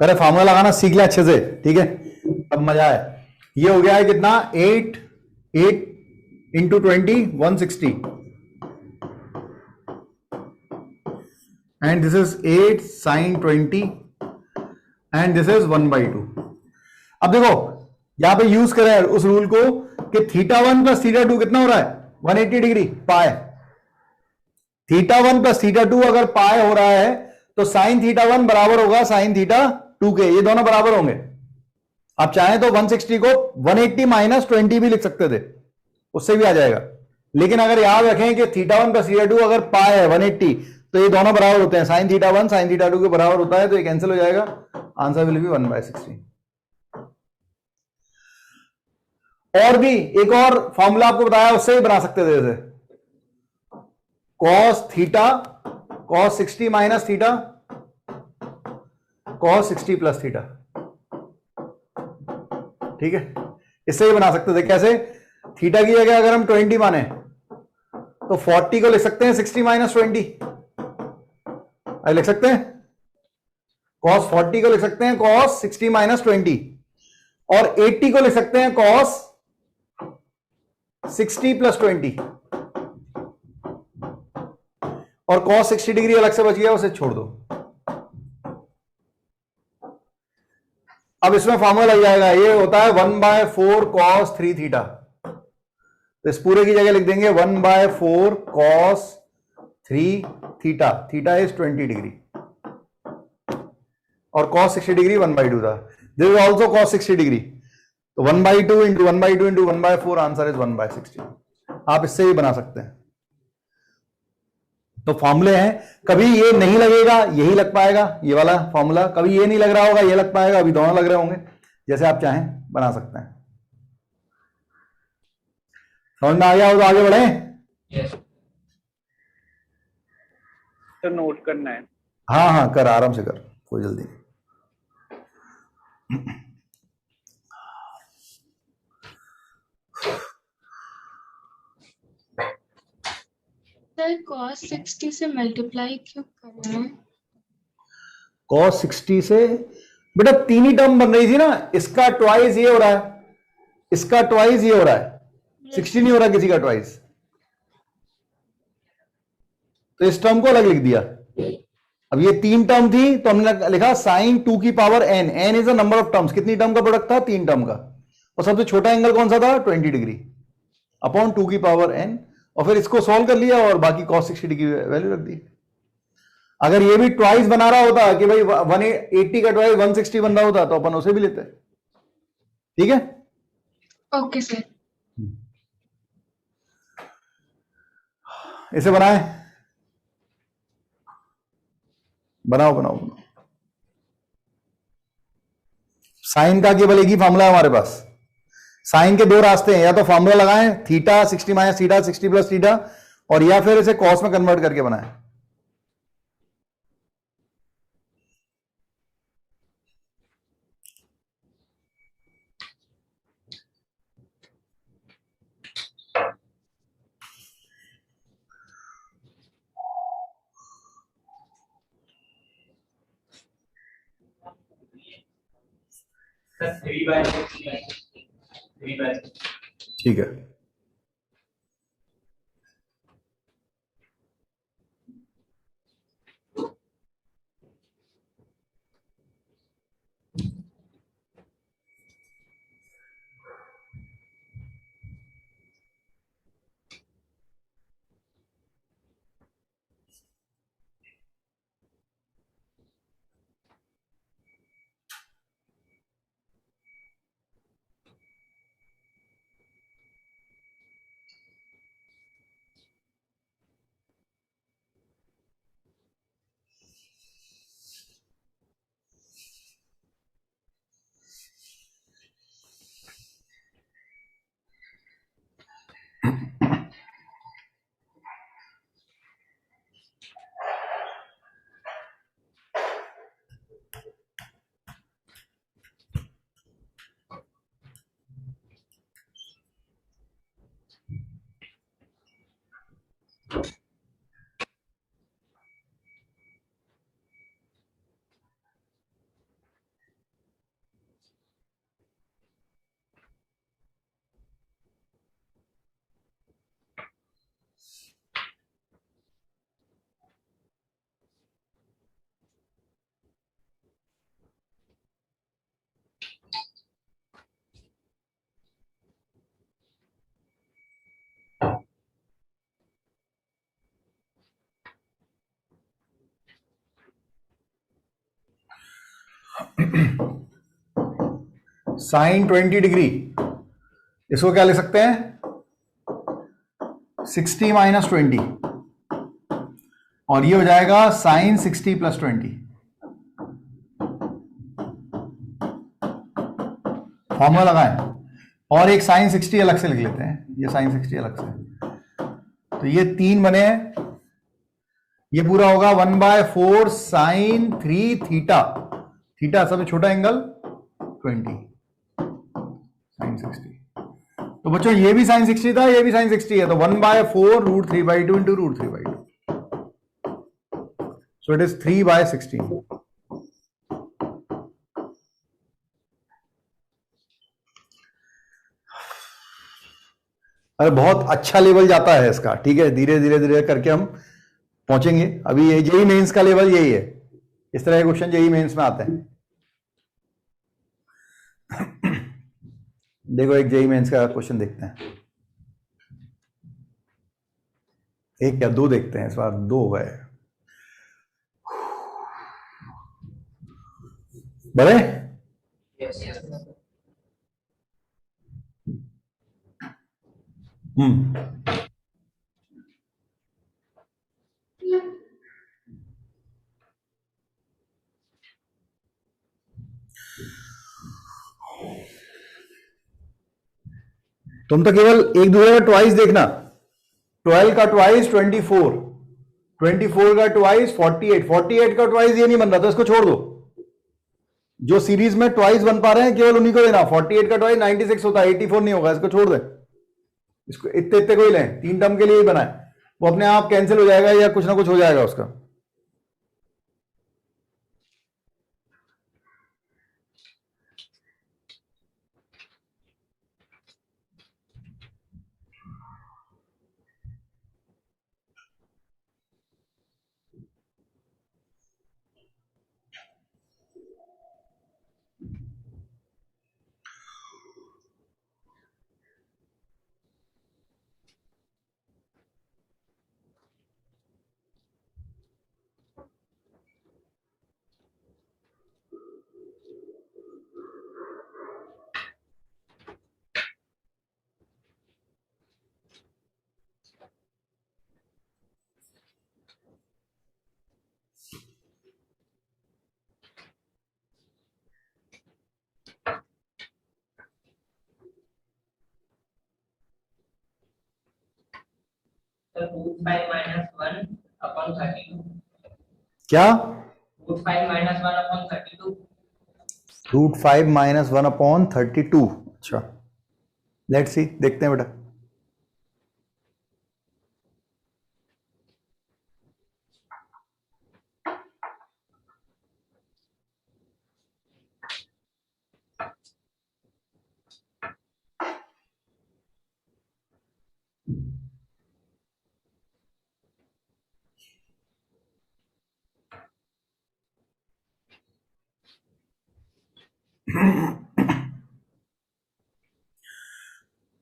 S1: करे फार्मूला लगाना सीख ले अच्छे से, ठीक है, अब मजा है। ये हो गया है कितना, 8 into 20 160, and this is 8 sine 20 and this is 1/2। अब देखो यहां पे यूज करें उस रूल को कि θ1 प्लस θ2 कितना हो रहा है, 180 डिग्री पाए। θ1 प्लस θ2 अगर पाए हो रहा है तो साइन θ1 बराबर होगा साइन θ2 के, ये दोनों बराबर होंगे। आप चाहें तो 160 को 180 माइनस 20 भी लिख सकते थे, उससे भी आ जाएगा, लेकिन अगर याद रखें कि θ1 प्लस θ2 अगर पाए है 180 तो ये दोनों बराबर होते हैं, साइन θ1 साइन θ2 के बराबर होता है, तो ये कैंसिल हो जाएगा, आंसर विल बी 1/60। और भी एक और फॉर्मूला आपको बताया, उससे भी बना सकते थे, जैसे cos theta cos 60 minus theta cos 60 plus theta, ठीक है, इससे ही बना सकते थे। कैसे, थीटा की जगह अगर हम 20 माने तो 40 को लिख सकते हैं 60 माइनस 20, लिख सकते हैं cos 40 को लिख सकते हैं cos 60 माइनस 20, और 80 को लिख सकते हैं cos 60 प्लस 20, और cos 60 डिग्री अलग से बच गया, उसे छोड़ दो। अब इसमें फार्मूला लग जाएगा, ये होता है 1/4 cos 3 थीटा, तो इस पूरे की जगह लिख देंगे 1/4 cos 3 theta, theta is 20 degree, और cos 60 डिग्री 1/2 था। This is also cos 60 degree, तो 1/2 इंटू 1/2 इंटू 1/4, आंसर इज 1/60। आप इससे ही बना सकते हैं। तो फॉर्मूले हैं, कभी ये नहीं लगेगा यही लग पाएगा, ये वाला फॉर्मूला, कभी ये नहीं लग रहा होगा ये लग पाएगा, अभी दोनों लग रहे होंगे, जैसे आप चाहें बना सकते हैं। समझ में आ गया हो तो आगे बढ़े।
S2: यस
S5: तो नोट करना है।
S1: हाँ हाँ कर, आराम से कर, कोई जल्दी नहीं।
S7: सर cos 60 से मल्टीप्लाई क्यों कर रहे हैं?
S1: cos 60 से बेटा तीन ही टर्म बन रही थी ना, इसका ट्वाइस ये हो रहा है, इसका ट्वाइस ये हो रहा है, 60 नहीं हो रहा किसी का ट्वाइस, तो इस टर्म को अलग लिख दिया। अब ये तीन टर्म थी तो हमने लिखा साइन 2 की power n, n is a number of terms, कितनी टर्म का प्रोडक्ट था, 3 टर्म का, और सबसे छोटा एंगल कौन सा था, 20 डिग्री, अपॉन 2 की पावर n, और फिर इसको सॉल्व कर लिया और बाकी cos 60 डिग्री की वैल्यू रख दी। अगर ये भी ट्वाइस बना रहा होता कि भाई 180 का ट्वाइस 160 बन रहा होता तो अपन उसे भी लेते, ठीक है।
S7: Okay sir.
S1: इसे बनाए, बनाओ बनाओ बनाओ। साइन का केवल एक ही फॉर्मूला है हमारे पास, साइन के दो रास्ते हैं, या तो फॉर्मूला लगाएं theta 60 minus theta 60 plus theta, और या फिर इसे कॉस में कन्वर्ट करके बनाएं।
S2: Sir 3/60 3 by 6.
S1: ठीक है. साइन 20 डिग्री, इसको क्या लिख सकते हैं? 60 माइनस 20, और ये हो जाएगा साइन 60 प्लस 20. फॉर्मूला लगाएं और एक साइन 60 अलग से लिख लेते हैं. ये साइन 60 अलग से, तो ये 3 बने हैं. ये पूरा होगा 1/4 साइन 3 थीटा. थीटा सबसे छोटा एंगल 20 साइन 60. तो बच्चों ये भी साइन 60 था, ये भी साइन 60 है, तो 1/4 √3/2 इंटू √3/2. So it is 3/16. अरे बहुत अच्छा लेवल जाता है इसका. ठीक है, धीरे धीरे धीरे करके हम पहुंचेंगे. अभी ये जेईई मेंस का लेवल यही है. इस तरह के क्वेश्चन जेईई मेंस में आते हैं. देखो एक जेईई मेंस का क्वेश्चन देखते हैं. एक या दो देखते हैं, इस बार 2 हो गए. बड़े
S2: Yes. Yes.
S1: तुम तो केवल एक दूसरे का ट्वाइस देखना. 12 का ट्वाइस 24, 24 का ट्वाइस 48, 48 का ट्वाइस ये नहीं बन रहा, तो इसको छोड़ दो. जो सीरीज में ट्वाइस बन पा रहे हैं केवल उन्हीं को देना. 48 का ट्वाइस 96 होता है, 84 नहीं होगा. इसको छोड़ दे. इसको इतने इतने को ही लें. 3 टर्म के लिए ही बना है, वो अपने आप कैंसिल हो जाएगा या कुछ ना कुछ हो जाएगा उसका.
S2: So √5 minus 1 upon 32.
S1: क्या?
S2: √5 minus 1 upon 32.
S1: √5 माइनस 1/32. अच्छा, लेट्स सी, देखते हैं बेटा.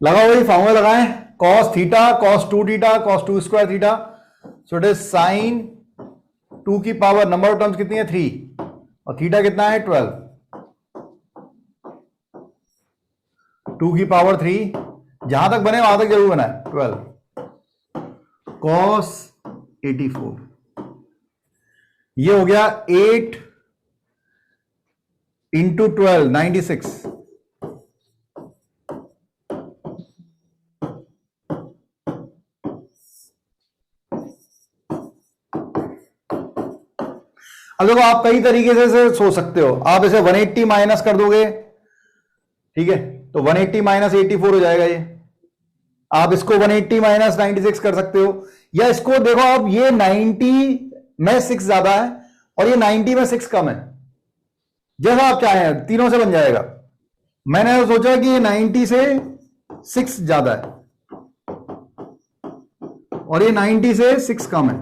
S1: लगाओ भाई, फॉर्मूला लगाएं, cos theta cos 2 theta cos 2 square theta, so it is sine 2 की पावर नंबर ऑफ टर्म्स कितनी है 3 और थीटा कितना है 12, 2 की पावर 3 जहां तक बने वहां तक जरूर बना है 12 cos 84, ये हो गया 8 इंटू 12 96, अब देखो आप कई तरीके से सोच सकते हो, आप इसे 180 माइनस कर दोगे, ठीक है, तो 180 माइनस 84 हो जाएगा ये, आप इसको 180 माइनस 96 कर सकते हो, या इसको देखो आप, ये 90 में 6 ज्यादा है और ये 90 में 6 कम है, जैसा आप चाहें तीनों से बन जाएगा। मैंने सोचा कि ये 90 से 6 ज्यादा है और ये 90 से 6 कम है,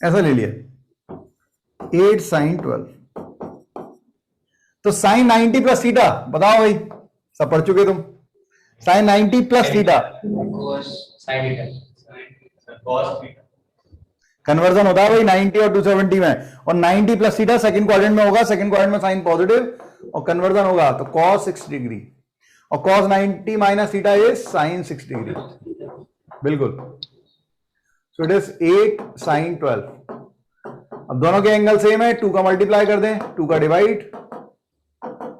S1: ऐसा ले लिया 8 साइन 12, तो साइन 90 प्लस थीटा, बताओ भाई, सब पढ़ चुके तुम, sine 90 plus theta
S2: cos sin theta cos theta
S1: conversion होता है भाई 90 और 270 में, और 90 प्लस थीटा सेकंड क्वाड्रेंट में होगा, सेकंड क्वाड्रेंट में साइन पॉजिटिव और कन्वर्जन होगा तो cos 6 डिग्री, और cos 90 minus theta is sine 6 degree, बिल्कुल, सो इट इज 8 साइन 12। अब दोनों के एंगल सेम है, 2 का मल्टीप्लाई कर दें, 2 का divide,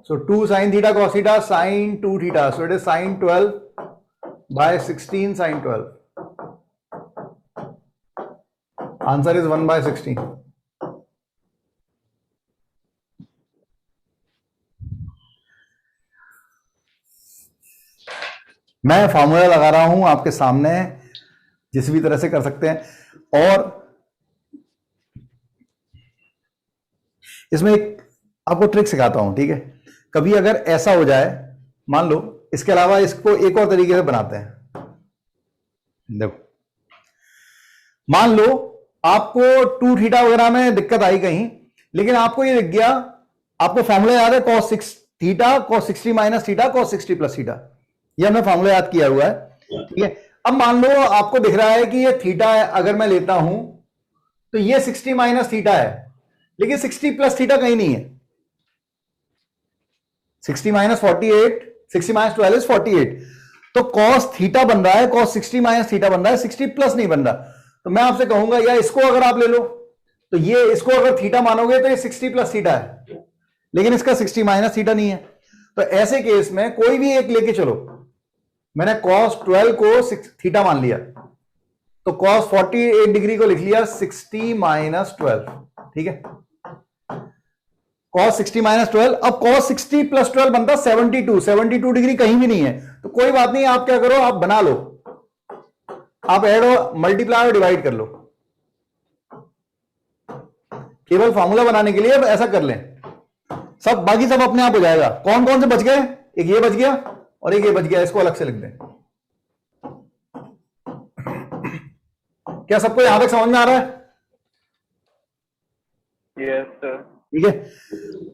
S1: so 2 sine theta cos थीटा sine 2 theta, so it is sine 12 by 16 sine 12, answer is 1/16। मैं फॉर्मूला लगा रहा हूं आपके सामने, जिस भी तरह से कर सकते हैं, और इसमें एक आपको ट्रिक सिखाता हूं, ठीक है, कभी अगर ऐसा हो जाए, मान लो, इसके अलावा इसको एक और तरीके से बनाते हैं, देखो, मान लो आपको 2 थीटा वगैरह में दिक्कत आई कहीं, लेकिन आपको ये दिख गया, आपको फॉर्मूला याद है cos 6 theta cos 60 minus theta cos 60 plus theta, ये हमने फॉर्मूला याद किया हुआ है, ठीक है। अब मान लो आपको दिख रहा है कि ये थीटा है, अगर मैं लेता हूं तो ये 60 माइनस थीटा है, लेकिन 60 प्लस थीटा कहीं नहीं है, 60 माइनस 48, 60 माइनस 12 इज 48, तो cos थीटा बन रहा है, cos 60 माइनस थीटा बन रहा है, 60 प्लस नहीं बन रहा, तो मैं आपसे कहूंगा, या इसको अगर आप ले लो, तो ये इसको अगर थीटा मानोगे तो ये 60 प्लस थीटा है, लेकिन इसका 60 माइनस थीटा नहीं है, तो ऐसे केस में कोई भी एक लेके चलो, मैंने cos 12 को थीटा मान लिया, तो cos 48 डिग्री को लिख लिया 60 माइनस 12, ठीक है, cos 60 माइनस 12, अब cos 60 प्लस 12 बनता 72, 72 डिग्री कहीं भी नहीं है, तो कोई बात नहीं, आप क्या करो, आप बना लो, आप ऐड और मल्टीप्लाई और डिवाइड कर लो, केवल फॉर्मूला बनाने के लिए अब ऐसा कर लें, सब बाकी सब अपने आप हो जाएगा। कौन कौन से बच गए, एक ये बच गया और एक ये बच गया, इसको अलग से लिख दें। क्या सबको यहां तक समझ में आ रहा है?
S5: Yes sir.
S1: ठीक है,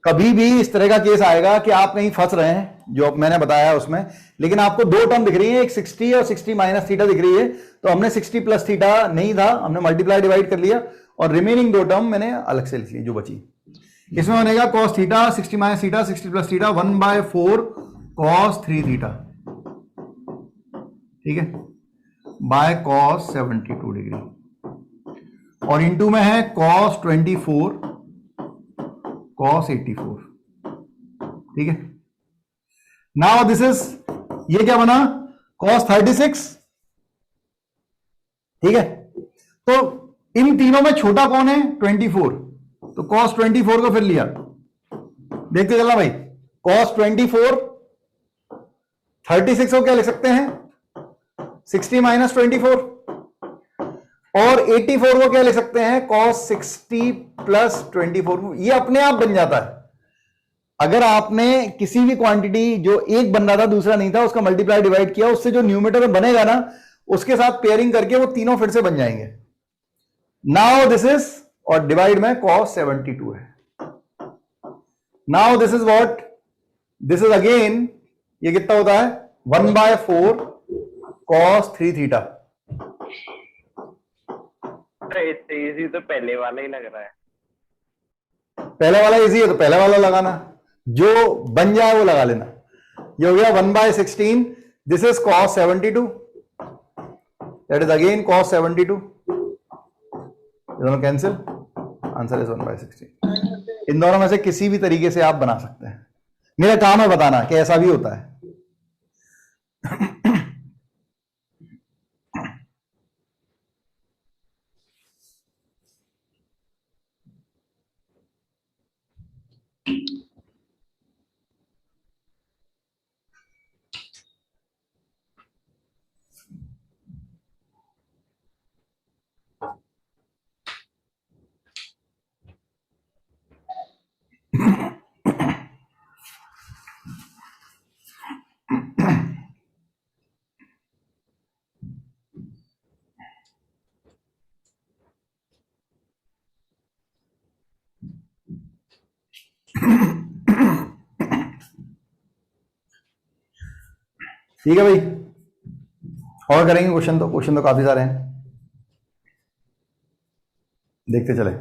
S1: कभी भी इस तरह का केस आएगा कि आप कहीं फंस रहे हैं, जो मैंने बताया उसमें, लेकिन आपको दो टर्म दिख रही है, एक 60 और 60 माइनस थीटा दिख रही है, तो हमने 60 प्लस थीटा नहीं था, हमने मल्टीप्लाई डिवाइड कर लिया और रिमेनिंग दो टर्म मैंने अलग से लिख ली जो बची। इसमें बनेगा cos theta 60 minus theta 60 plus theta 1/4 cos 3 theta, ठीक है, बाय cos 72 डिग्री, और इनटू में है cos 24 cos 84, ठीक है। नाउ दिस इज, ये क्या बना, cos 36, ठीक है। तो इन तीनों में छोटा कौन है, 24, तो cos 24 को फिर लिया, देखते चलना भाई, cos 24 36 को क्या लिख सकते हैं, 60 माइनस 24, और 84 को क्या लिख सकते हैं, cos 60 प्लस 24, ये अपने आप बन जाता है। अगर आपने किसी भी क्वांटिटी जो एक बन रहा था दूसरा नहीं था, उसका मल्टीप्लाई डिवाइड किया, उससे जो न्यूमरेटर में बनेगा ना, उसके साथ पेयरिंग करके वो तीनों फिर से बन जाएंगे। नाउ दिस इज, और डिवाइड में cos 72 है, now this is what, this is again, ये कितना होता है 1/4 cos 3 थीटा।
S5: इससे इजी तो पहले वाला ही लग रहा है।
S1: पहले वाला इजी है तो पहले वाला लगाना, जो बन जाए वो लगा लेना। ये हो गया 1/16, this is cos 72, that is again cos 72, दोनों कैंसिल, आंसर इज 1/16। इन दोनों में से किसी भी तरीके से आप बना सकते हैं, मेरा काम है बताना कि ऐसा भी होता है। ठीक है भाई, और करेंगे क्वेश्चन, तो क्वेश्चन तो काफी सारे हैं, देखते चले।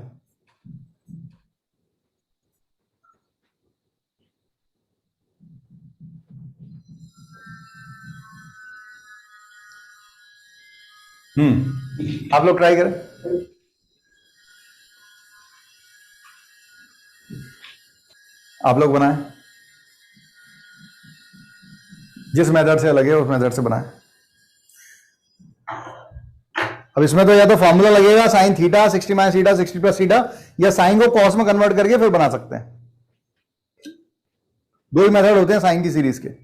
S1: आप लोग ट्राई करें। आप लोग बनाएं, जिस मेथड से लगे उस मेथड से बनाएं। अब इसमें तो या तो फॉर्मूला लगेगा sine theta 60 minus theta 60 plus theta, या साइन को कॉस में कन्वर्ट करके फिर बना सकते हैं। दो ही मेथड होते हैं साइन की सीरीज के।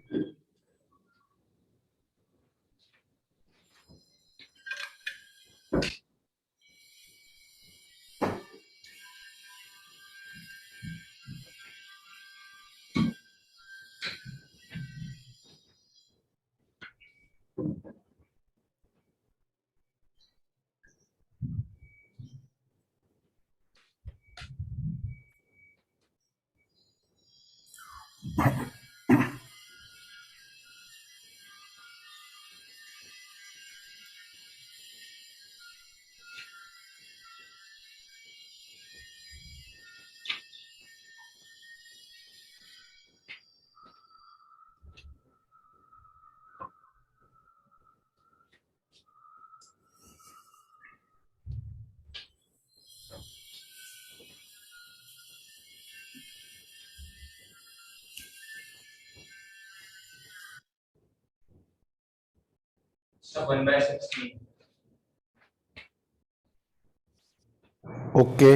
S2: So 1/16.
S1: ओके,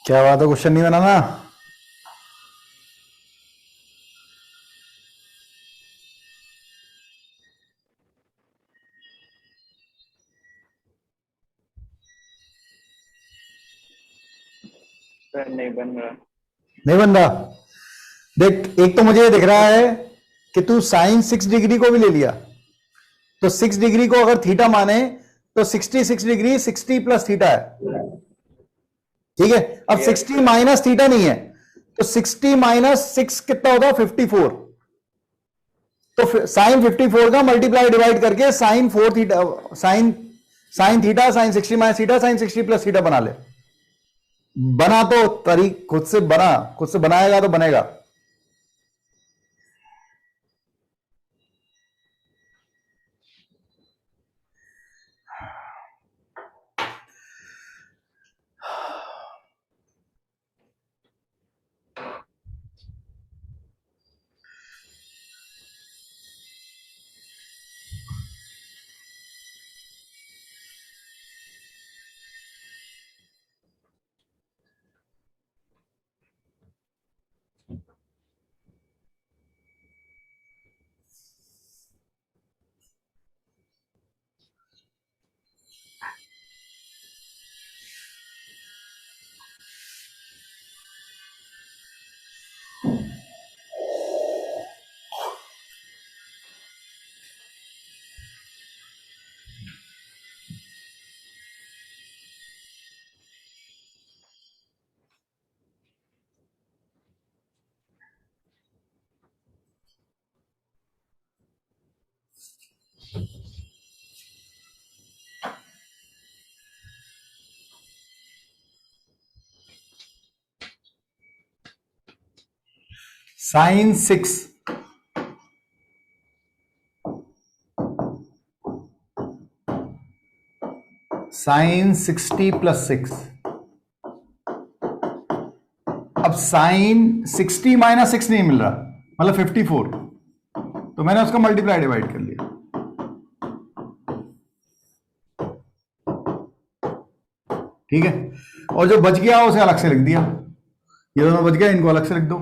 S1: क्या बात है, क्वेश्चन नहीं बनाना?
S5: सर नहीं बन रहा।
S1: नहीं बन रहा। देख, एक तो मुझे ये दिख रहा है कि तू साइन 6 डिग्री को भी ले लिया, तो 6 डिग्री को अगर थीटा माने तो 66 डिग्री 60 प्लस थीटा है। ठीक है, अब 60 माइनस थीटा नहीं है, तो 60 माइनस 6 कितना होगा? 54। तो साइन 54 का मल्टीप्लाई डिवाइड करके sine 4 theta, sine theta, sine 60 minus theta, sine 60 plus theta बना ले। बना तो तरीक खुद से बना, खुद से बनाएगा तो बनेगा। Sine 6 sine 60 plus 6। अब साइन 60 माइनस 6 नहीं मिल रहा, मतलब 54, तो मैंने उसका मल्टीप्लाई डिवाइड कर लिया। ठीक है, और जो बच गया उसे अलग से लिख दिया। ये दोनों बच गया, इनको अलग से लिख दो।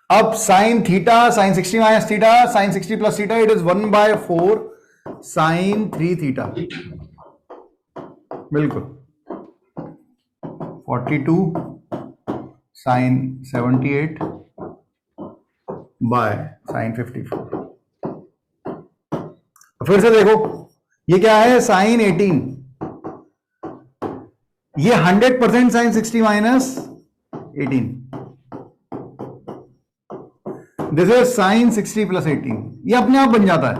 S1: अब sine theta, sine 60 minus theta, sine 60 plus theta, it is 1/4 sine 3 theta. बिल्कुल 42 साइन 78 बाय साइन 54। फिर से देखो, ये क्या है? साइन 18। ये 100% sine 60 minus 18। This is sine 60 plus 18। ये अपने आप बन जाता है,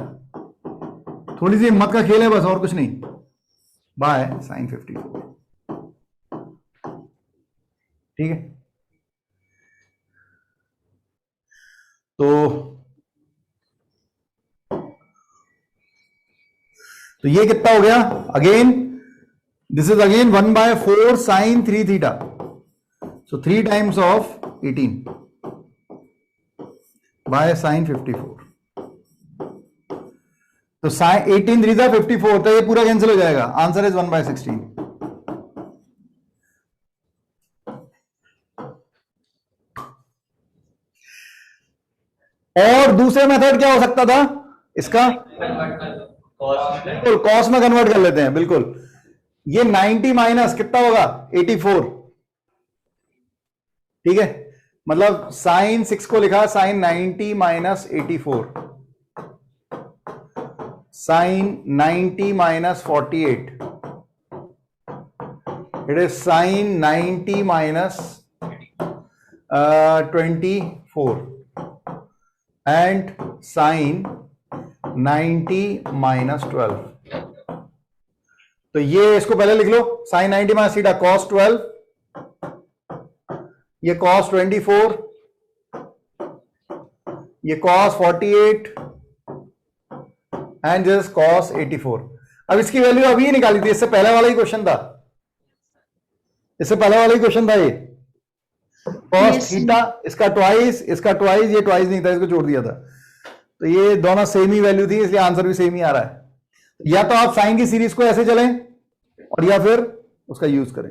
S1: थोड़ी सी हिम्मत का खेल है बस, और कुछ नहीं। By sine 54। ठीक है, तो ये कितना हो गया? Again this is again 1/4 sine 3 theta, so 3 times of 18 by sine 54। तो साइन 18 3 54, तो ये पूरा कैंसिल हो जाएगा। Answer is 1/16। और दूसरे मेथड क्या हो सकता था इसका?
S2: कन्वर्ट कर दो कॉस में।
S1: बिल्कुल कॉस में कन्वर्ट कर लेते हैं। बिल्कुल, ये 90 माइनस कितना होगा? 84। ठीक है, मतलब साइन 6 को लिखा sine 90 minus 84, sine 90 minus 48, it is sine 90 minus 24 and sine 90 minus 12। तो ये इसको पहले लिख लो, साइन 90 माइनस थीटा कॉस 12, ये कॉस 24, ये कॉस 48 एंड दिस कॉस 84। अब इसकी वैल्यू अभी ही निकाली थी, इससे पहले वाला ही क्वेश्चन था, इससे पहले वाला ही क्वेश्चन था ये। कॉस थीटा इसका ट्वाइस, इसका ट्वाइस, ये ट्वाइस नहीं था, इसको छोड़ दिया था। तो ये दोनों सेम ही वैल्यू थी, इसलिए आंसर भी सेम ही आ रहा है। या तो आप साइन की सीरीज को ऐसे चलें और या फिर उसका यूज करें।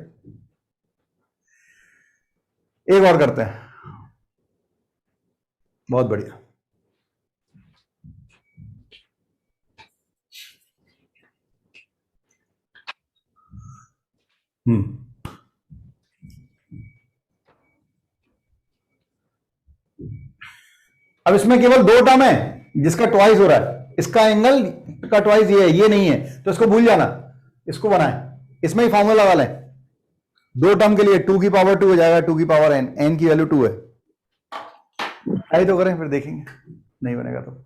S1: एक और करते हैं, बहुत बढ़िया। अब इसमें केवल दो टर्म है जिसका ट्वाइस हो रहा है, इसका एंगल का ट्वाइस ये नहीं है, तो इसको भूल जाना, इसको बनाए, इसमें ही फॉर्मूला वाला है। दो टर्म के लिए 2 की पावर 2 हो जाएगा, 2 की पावर n, n की वैल्यू 2 है। आई तो करें, फिर देखेंगे नहीं बनेगा तो।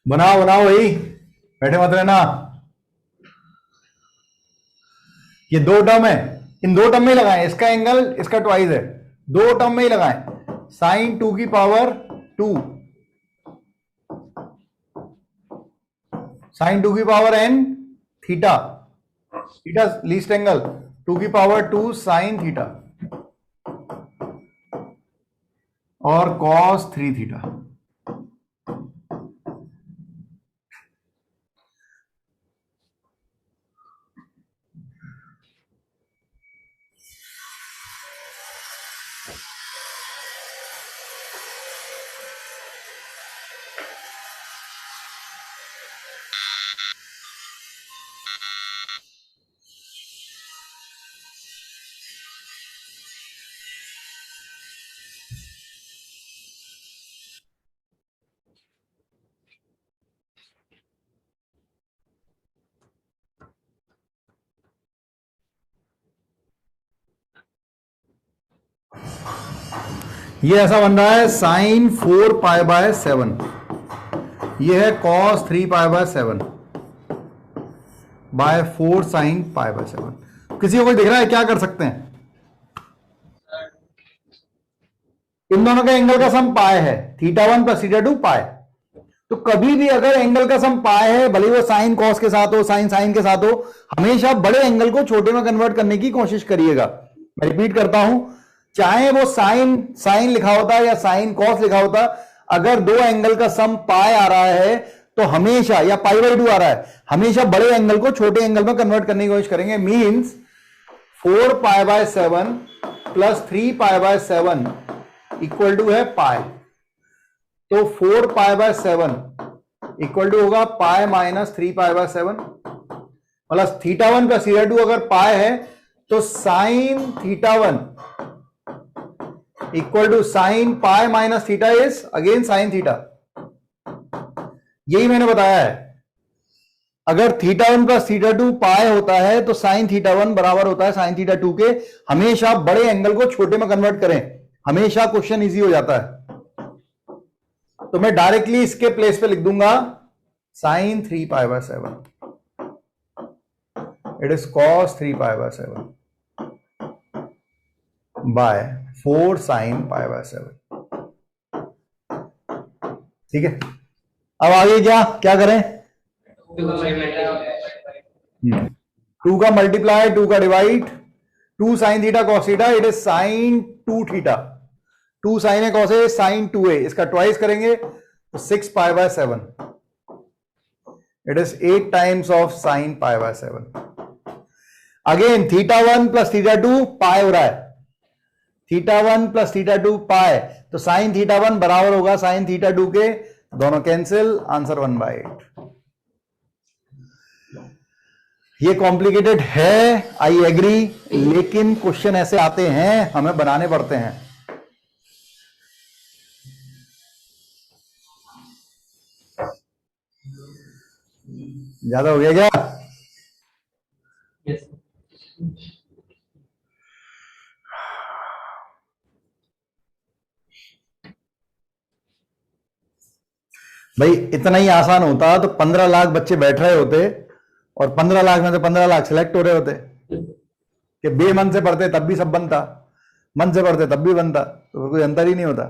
S1: बनाओ बनाओ भाई, बैठे मत रहना। ये दो टर्म है, इन दो टर्म में ही लगाएं, इसका एंगल इसका ट्वाइस है, दो टर्म में ही लगाएं। साइन 2 की पावर 2, साइन 2 की power n theta, theta least angle 2 की पावर 2 साइन थीटा और कॉस 3 थीटा। ये ऐसा बन रहा है साइन 4 पाई बाय 7, ये है cos 3 pi by 7 by 4 sine pi by 7। किसी को कोई दिख रहा है? क्या कर सकते हैं? इन दोनों के एंगल का सम पाई है, थीटा 1 प्लस थीटा 2 पाई। तो कभी भी अगर एंगल का सम पाई है, भले वो साइन कॉस के साथ हो, साइन साइन के साथ हो, हमेशा बड़े एंगल को छोटे में कन्वर्ट करने की कोशिश करिएगा। मैं रिपीट करता हूं, चाहे वो साइन साइन लिखा होता या साइन कॉस लिखा होता, अगर दो एंगल का सम पाई आ रहा है तो हमेशा, या पाई बाई 2 आ रहा है, हमेशा बड़े एंगल को छोटे एंगल में कन्वर्ट करने की कोशिश करेंगे। Means 4 pi by 7 plus 3 pi by 7 equal to है पाई। तो 4 पाई बाय 7 इक्वल टू होगा pi minus 3 pi by 7, plus θ1 plus θ2 अगर पाई है तो sine θ1 equal to sine pi minus theta is again sine theta. यही मैंने बताया है, अगर θ1 प्लस θ2 पाई होता है तो साइन θ1 बराबर होता है साइन θ2 के। हमेशा बड़े एंगल को छोटे में कन्वर्ट करें, हमेशा क्वेश्चन इजी हो जाता है। तो मैं डायरेक्टली इसके प्लेस पे लिख दूंगा sine 3 pi by 7, it is cos 3 pi by 7 by 4 sine pi by 7। ठीक है, अब आगे क्या करें? 2 का मल्टीप्लाई, 2 का divide, 2 sine theta cos theta, it is sine 2 theta. 2 sine है कॉस है साइन 2a, इसका ट्वाइस करेंगे तो 6 pi by 7, it is 8 times of sine pi by 7। Again θ1 plus θ2 pi हो रहा है, θ1 प्लस θ2 पाई, तो साइन θ1 बराबर होगा साइन θ2 के, दोनों कैंसिल, आंसर 1/8। ये कॉम्प्लिकेटेड है, आई एग्री, लेकिन क्वेश्चन ऐसे आते हैं, हमें बनाने पड़ते हैं। ज्यादा हो गया क्या?
S2: Yes.
S1: भाई इतना ही आसान होता तो 15 लाख बच्चे बैठ रहे होते और 15 लाख में से 15 लाख सिलेक्ट हो रहे होते, कि बेमन से पढ़ते तब भी सब बनता, मन से पढ़ते तब भी बनता, तो कोई अंतर ही नहीं होता।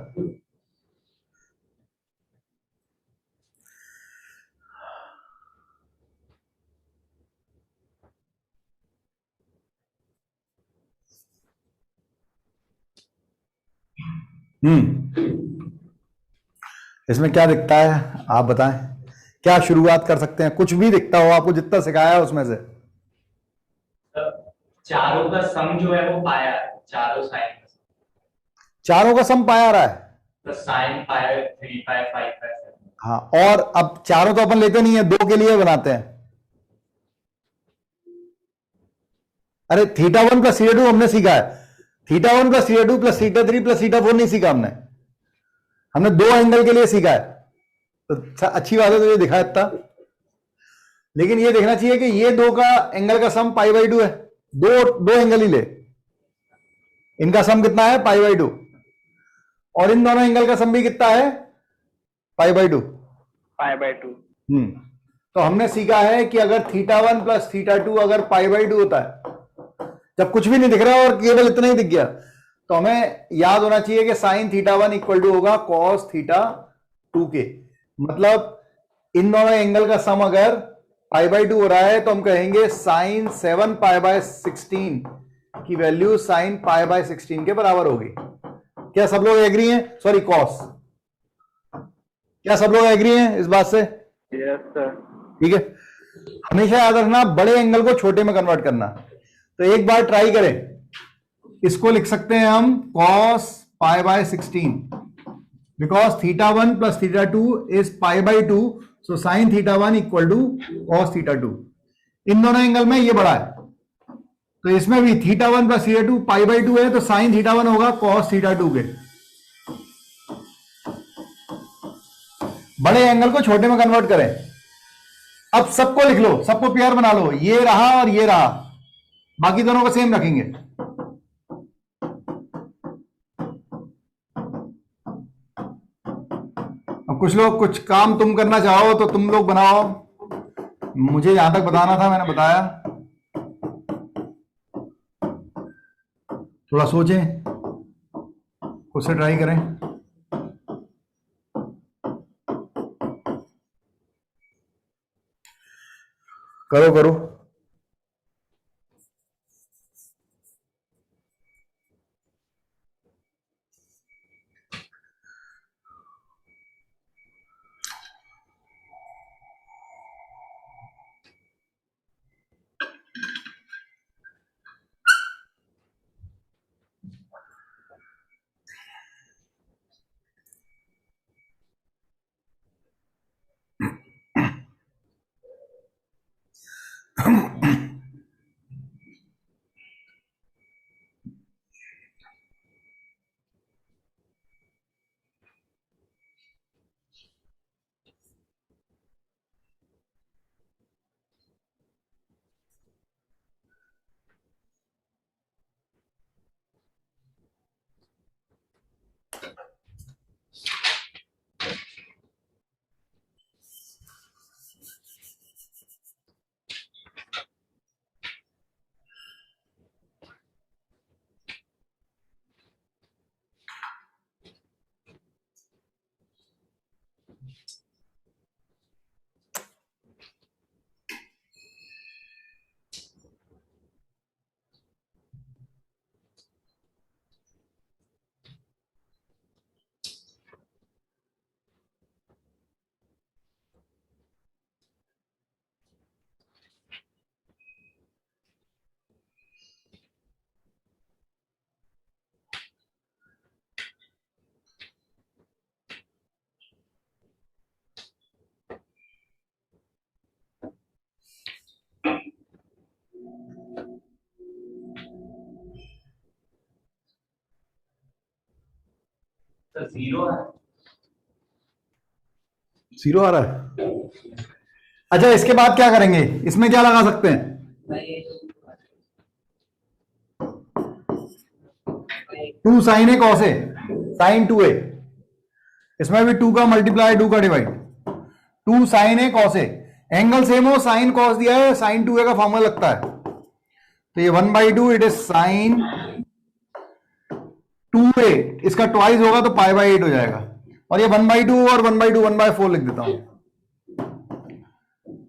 S1: इसमें क्या दिखता है आप बताएं, क्या शुरुआत कर सकते हैं? कुछ भी दिखता हो आपको, जितना सिखाया है उसमें से।
S2: चारों का सम जो है वो पाया है, चारों साइन का
S1: चारों का सम पाया आ रहा है,
S2: तो साइन पाया 3 पाया 5 पाया 7।
S1: हाँ, और अब चारों तो अपन लेते नहीं है, 2 के लिए बनाते हैं। अरे θ1 प्लस θ2 हमने सीखा है, θ1 प्लस θ2 प्लस θ3 प्लस θ4 नहीं सीखा हमने 2 एंगल के लिए सीखा है। तो अच्छी बात है, तो ये दिखा इतना, लेकिन ये देखना चाहिए कि ये 2 का एंगल का सम π/2 है, दो एंगल ही ले, इनका सम कितना है π/2, और इन दोनों एंगल का सम भी कितना है π/2। तो हमने सीखा है कि अगर θ1 प्लस θ2 अगर π/2 होता है, जब कुछ भी नहीं दिख रहा और केवल इतना ही दिख गया, तो हमें याद होना चाहिए कि साइन θ1 इक्वल टू होगा कॉस θ2 के। मतलब इन दोनों एंगल का सम अगर π/2 हो रहा है तो हम कहेंगे साइन 7 π/16 की वैल्यू साइन π/16 के बराबर होगी। क्या सब लोग एग्री हैं? सॉरी कॉस, क्या सब लोग एग्री हैं इस बात से?
S5: Yes sir.
S1: ठीक है, हमेशा याद रखना बड़े एंगल को छोटे में कन्वर्ट करना। तो एक बार ट्राई करें, इसको लिख सकते हैं हम cos π/16, because θ1 plus θ2 is π/2, so sine θ1 equal to cos θ2। इन दोनों एंगल में ये बड़ा है, तो इसमें भी θ1 प्लस θ2 π/2 है, तो साइन θ1 होगा cos θ2 के। बड़े एंगल को छोटे में कन्वर्ट करें। अब सबको लिख लो, सबको पेयर बना लो, ये रहा और ये रहा, बाकी दोनों को सेम रखेंगे। अब कुछ लोग कुछ काम तुम करना चाहो तो तुम लोग बनाओ, मुझे यहां तक बताना था, मैंने बताया। थोड़ा सोचें, खुद से ट्राई करें। करो करो।
S2: तो 0 है।
S1: जीरो आ रहा है। अच्छा, इसके बाद क्या करेंगे, इसमें क्या लगा सकते हैं? Two sine A cos A, sine 2a, इसमें भी 2 का मल्टीप्लाई 2 का divide, 2 sine A cos A, angle same हो, साइन कॉस दिया है, साइन 2a का फॉर्मूला लगता है, तो ये 1/2 इट इज साइन 2a, इसका ट्वाइस होगा तो π/8 हो जाएगा, और ये 1/2 और 1/2 1/4 लिख देता हूं।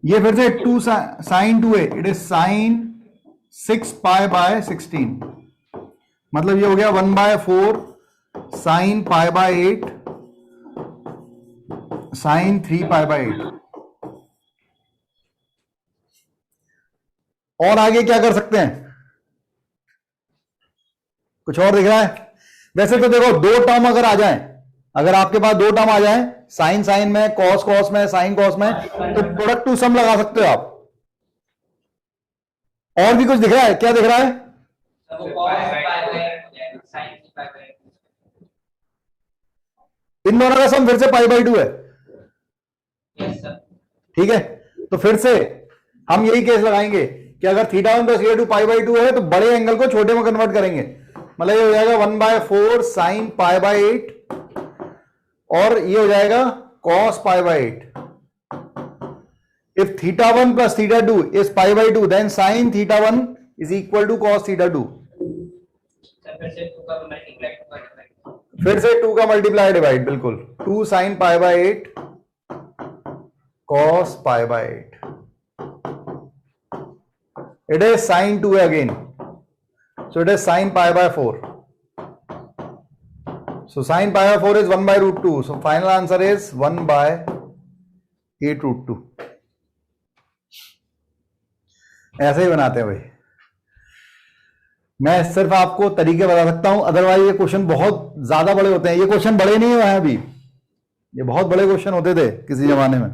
S1: ये फिर से 2 sign 2a it is sign 6π/16, मतलब ये हो गया 1/4 साइन π/8 साइन 3π/8। और आगे क्या कर सकते हैं, कुछ और दिख रहा है? वैसे तो देखो, दो टर्म अगर आ जाएं, अगर आपके पास दो टर्म आ जाएं, साइन साइन में, कॉस कॉस में, साइन कॉस में, तो प्रोडक्ट टू सम लगा सकते हो आप। और भी कुछ दिख रहा है? क्या दिख रहा है?
S2: तो वो cos π/8 हो जाएगा, sin π/8।
S1: इन दोनों का सम फिर से π/2 है।
S2: Yes sir.
S1: ठीक है, तो फिर से हम यही केस लगाएंगे कि अगर θ1 + θ2 π/2 है तो बड़े एंगल को छोटे में कन्वर्ट करेंगे, मतलब ये हो जाएगा 1/4 साइन π/8 और ये हो जाएगा cos π/8। If θ1 + θ2 is π/2 then sin θ1 is equal to cos θ2।
S2: फिर से 2 का मल्टीप्लाई 2 का डिवाइड,
S1: फिर से 2 का मल्टीप्लाई डिवाइड, बिल्कुल 2 sign π/8 cos π/8, it is sin 2 again, so it is sin π/4, so sin π/4 is 1/√2, so final answer is 1/8√2। ऐसे ही बनाते हैं भाई, मैं सिर्फ आपको तरीके बता सकता हूं, अदरवाइज ये क्वेश्चन बहुत ज्यादा बड़े होते हैं। ये क्वेश्चन बड़े नहीं हुए हैं अभी, ये बहुत बड़े क्वेश्चन होते थे किसी जमाने में।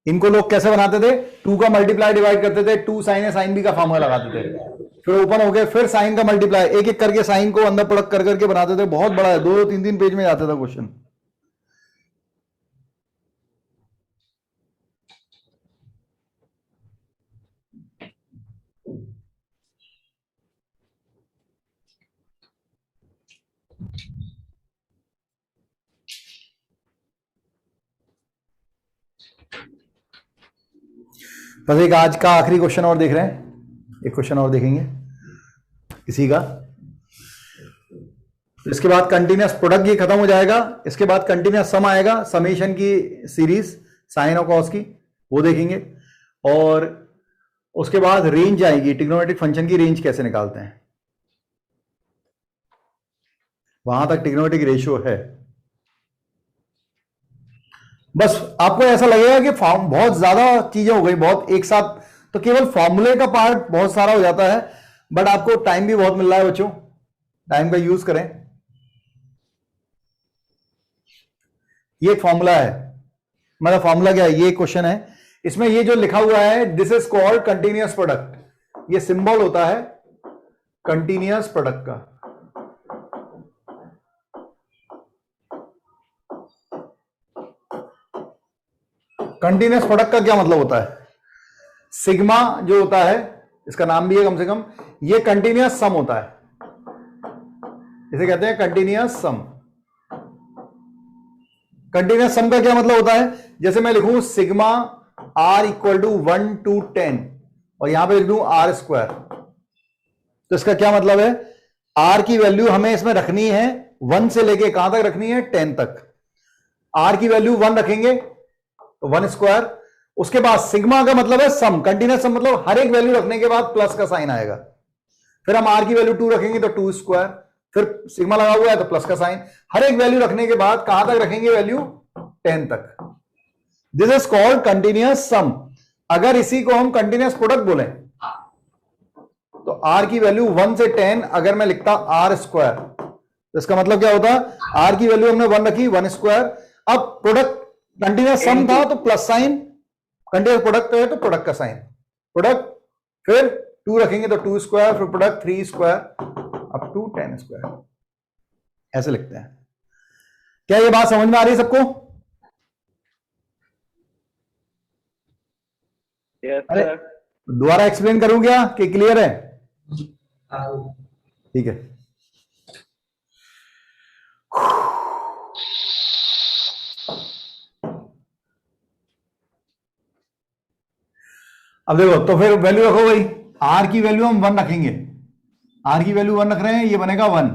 S1: इनको लोग कैसे बनाते थे, 2 का मल्टीप्लाई डिवाइड करते थे, 2 साइन ए साइन बी का फॉर्मूला लगाते थे, फिर ओपन हो गए, फिर साइन का मल्टीप्लाई, एक एक करके साइन को अंदर प्रोडक्ट कर करके बनाते थे। बहुत बड़ा है, 2-3 पेज में जाता था क्वेश्चन। बस एक आज का आखिरी क्वेश्चन और देख रहे हैं, एक क्वेश्चन और देखेंगे इसी का, तो इसके बाद कंटिन्यूअस प्रोडक्ट ये खत्म हो जाएगा। इसके बाद कंटिन्यूअस सम आएगा, समेशन की सीरीज साइन और कॉस की, वो देखेंगे। और उसके बाद रेंज आएगी, ट्रिग्नोमेट्रिक फंक्शन की रेंज कैसे निकालते हैं, वहां तक ट्रिग्नोमेट्रिक रेशियो है। बस आपको ऐसा लगेगा कि बहुत ज्यादा चीजें हो गई, बहुत एक साथ, तो केवल फॉर्मूले का पार्ट बहुत सारा हो जाता है, बट आपको टाइम भी बहुत मिल रहा है बच्चों, टाइम का यूज करें। ये एक फॉर्मूला है, मतलब फॉर्मूला क्या है, ये क्वेश्चन है, इसमें ये जो लिखा हुआ है this is called continuous product, ये सिंबल होता है कंटिन्यूअस प्रोडक्ट का। कंटिन्यूअस प्रोडक्ट का क्या मतलब होता है, सिग्मा जो होता है, इसका नाम भी है कम से कम, ये कंटिन्यूअस सम होता है, इसे कहते हैं कंटिन्यूअस सम। कंटिन्यूअस सम का क्या मतलब होता है, जैसे मैं लिखूं सिग्मा r = 1 to 10 और यहां पे लिख दूं r², तो इसका क्या मतलब है, r की वैल्यू हमें इसमें रखनी है 1 से लेके कहां तक रखनी है, 10 तक। r की वैल्यू 1 रखेंगे तो 1², उसके बाद सिग्मा का मतलब है सम, कंटिन्यूअस सम मतलब हर एक वैल्यू रखने के बाद प्लस का साइन आएगा, फिर हम r की वैल्यू 2 रखेंगे तो 2², फिर सिग्मा लगा हुआ है तो प्लस का साइन, हर एक वैल्यू रखने के बाद कहां तक रखेंगे, वैल्यू 10 तक। दिस इज कॉल्ड कंटिन्यूअस सम। अगर इसी को हम कंटिन्यूअस प्रोडक्ट बोले तो r की वैल्यू 1 से 10 अगर मैं लिखता r², तो इसका मतलब क्या होता, r की वैल्यू हमने 1 रखी, 1², अब प्रोडक्ट कंटिन्यूअस सम था तो प्लस साइन, कंटिन्यूअस प्रोडक्ट है तो प्रोडक्ट का साइन, प्रोडक्ट फिर 2 रखेंगे तो 2², फिर प्रोडक्ट 3² अप टू 10²। ऐसे लिखते हैं। क्या ये बात समझ में आ रही है सबको?
S5: यस
S1: अरे
S5: सर।
S1: दोबारा एक्सप्लेन करूं क्या कि क्लियर है?
S2: हाँ,
S1: ठीक है। अब देखो, तो फिर वैल्यू रखो भाई। आर की वैल्यू हम 1 रखेंगे। आर की वैल्यू 1 रख रहे हैं, ये बनेगा 1,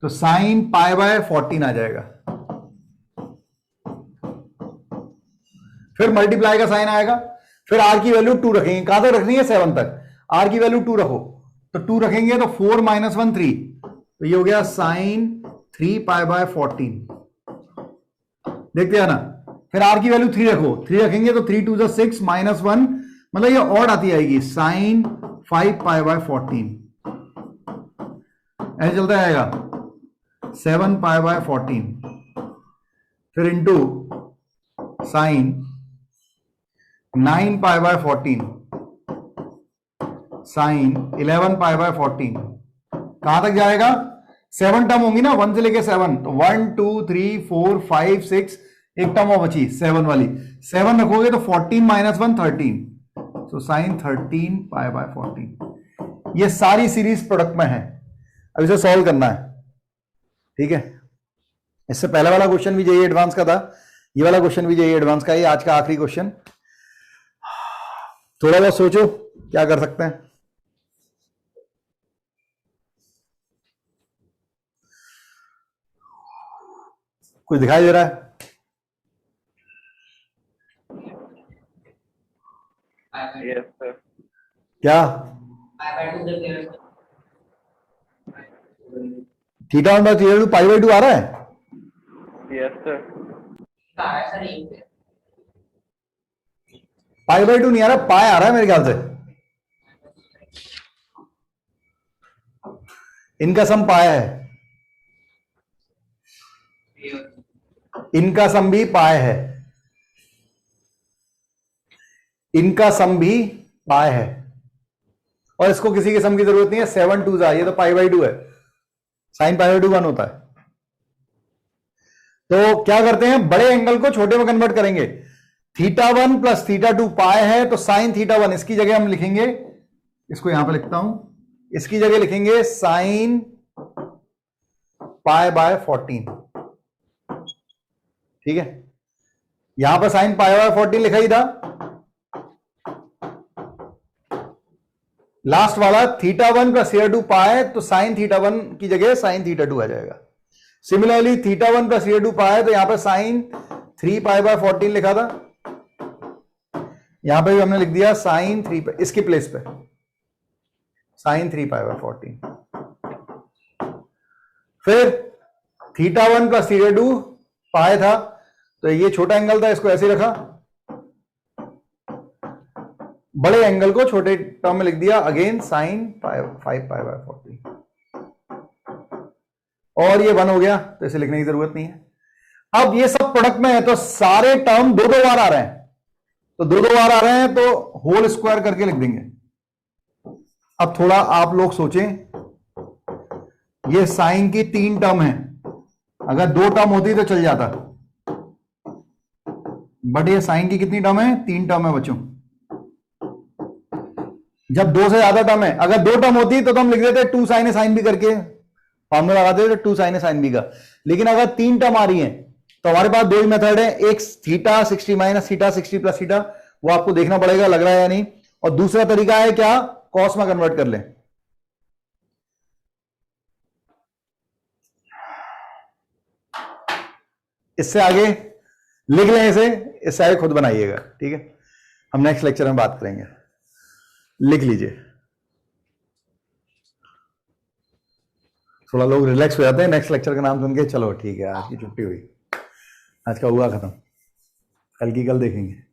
S1: तो साइन पाई बाय 14 आ जाएगा। फिर मल्टीप्लाई का साइन आएगा। फिर आर की वैल्यू 2 रखेंगे। कहां तक रखनी है? 7 तक। आर की वैल्यू 2 रखो, तो 2 रखेंगे तो 4 - 1 3, तो ये हो गया साइन 3 पाई बाय 14। देखते हैं ना। फिर आर की वैल्यू 3 रखो, 3 रखेंगे तो 3 2 6 -1, मतलब ये ऑड आती आएगी, साइन 5 पाई बाय 14। ऐसे चलता आएगा 7 पाई बाय 14, फिर into sine 9 pi by 14, sine 11 pi by 14। कहां तक जाएगा? 7 टर्म होंगी ना, 1 से लेके 7, तो 1 2 3 4 5 6, एक टर्म और बची 7 वाली। 7 रखोगे तो 14 - 1 13, तो साइन 13 पाई बाय 14। ये सारी सीरीज प्रोडक्ट में है। अब इसे सॉल्व करना है, ठीक है। इससे पहले वाला क्वेश्चन भी जेईई एडवांस का था, ये वाला क्वेश्चन भी जेईई एडवांस का है। आज का आखिरी क्वेश्चन। थोड़ा बहुत सोचो क्या कर सकते हैं। कुछ दिखाई दे रहा है
S5: यस सर।
S1: क्या? थीटा 1/3 पाई बाय 2 आ रहा है?
S5: Yes sir.
S1: पाई बाय 2 नहीं आ रहा, पाई आ रहा है मेरे ख्याल से। इनका सम पाया है, इनका सम भी पाया है, इनका सम भी पाया है, और इसको किसी के सम की जरूरत नहीं है। 7 2 ये तो पाई बाय 2 है, साइन पाई बाय 2 1 होता है। तो क्या करते हैं, बड़े एंगल को छोटे में कन्वर्ट करेंगे। थीटा 1 प्लस थीटा 2 पाई है, तो साइन थीटा 1 इसकी जगह हम लिखेंगे, इसको यहां पे लिखता हूं, इसकी जगह लिखेंगे साइन पाई बाय 14, ठीक है। यहां पर साइन पाई बाय 14 लिखा ही था। लास्ट वाला थीटा 1 प्लस थीटा 2 पाए, तो साइन थीटा 1 की जगह साइन थीटा 2 आ जाएगा। सिमिलरली थीटा 1 प्लस थीटा 2 पाए, तो यहां पर साइन 3 पाई बाय 14 लिखा था, यहां पे भी हमने लिख दिया साइन 3, इसकी प्लेस पे साइन 3 पाई बाय 14। फिर थीटा 1 प्लस थीटा 2 पाए था, तो ये छोटा एंगल था, इसको ऐसे रखा, बड़े एंगल को छोटे टर्म में लिख दिया, अगेन साइन 5 पाई बाय 14, और ये 1 हो गया, तो इसे लिखने की जरूरत नहीं है। अब ये सब प्रोडक्ट में है, तो सारे टर्म 2-2 बार आ रहे हैं, तो 2-2 बार आ रहे हैं, तो होल स्क्वायर करके लिख देंगे। अब थोड़ा आप लोग सोचें, ये साइन की 3 टर्म है, अगर 2 टर्म होती तो चल जाता, बट ये साइन की कितनी टर्म है? 3 टर्म है बच्चों। जब 2 से ज्यादा टर्म है, अगर 2 टर्म होती तो हम लिख देते 2 साइन ए साइन बी करके, फॉर्मूला लगाते थे 2 साइन ए साइन बी का। लेकिन अगर 3 टर्म आ रही है, तो हमारे पास 2 ही मेथड है, एक theta 60 minus theta 60 plus theta, वो आपको देखना पड़ेगा लग रहा है या नहीं, और दूसरा तरीका है क्या, कॉस में कन्वर्ट कर लें। इससे आगे लिख लें इसे, इससे आगे खुद बनाइएगा, ठीक है। हम नेक्स्ट लेक्चर में बात करेंगे, लिख लीजिए। थोड़ा लोग रिलैक्स हो जाते हैं नेक्स्ट लेक्चर का नाम सुन के, चलो ठीक है आज की छुट्टी हुई, आज का हुआ खत्म, कल की कल देखेंगे।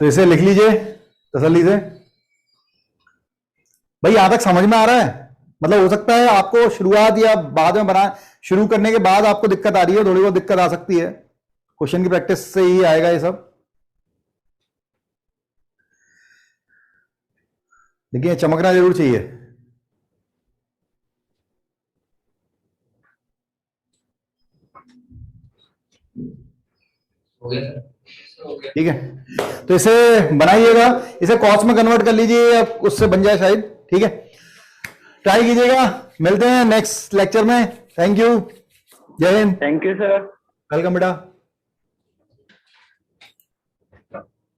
S1: तो इसे लिख लीजिए तसल्ली से। भाई यहां तक समझ में आ रहा है? मतलब हो सकता है आपको शुरुआत या बाद में बना शुरू करने के बाद आपको दिक्कत आ रही है, थोड़ी बहुत दिक्कत आ सकती है, क्वेश्चन की प्रैक्टिस से ही आएगा ये सब। देखिए चमकना जरूर चाहिए।
S2: हो गया सर, हो गया।
S1: ठीक है, तो इसे बनाइएगा, इसे कॉस में कन्वर्ट कर लीजिए, या उससे बन जाए शायद। ठीक है, ट्राई कीजिएगा। मिलते हैं नेक्स्ट लेक्चर में। थैंक यू, जय Hind.
S5: Thank you sir.
S1: Welcome बेटा।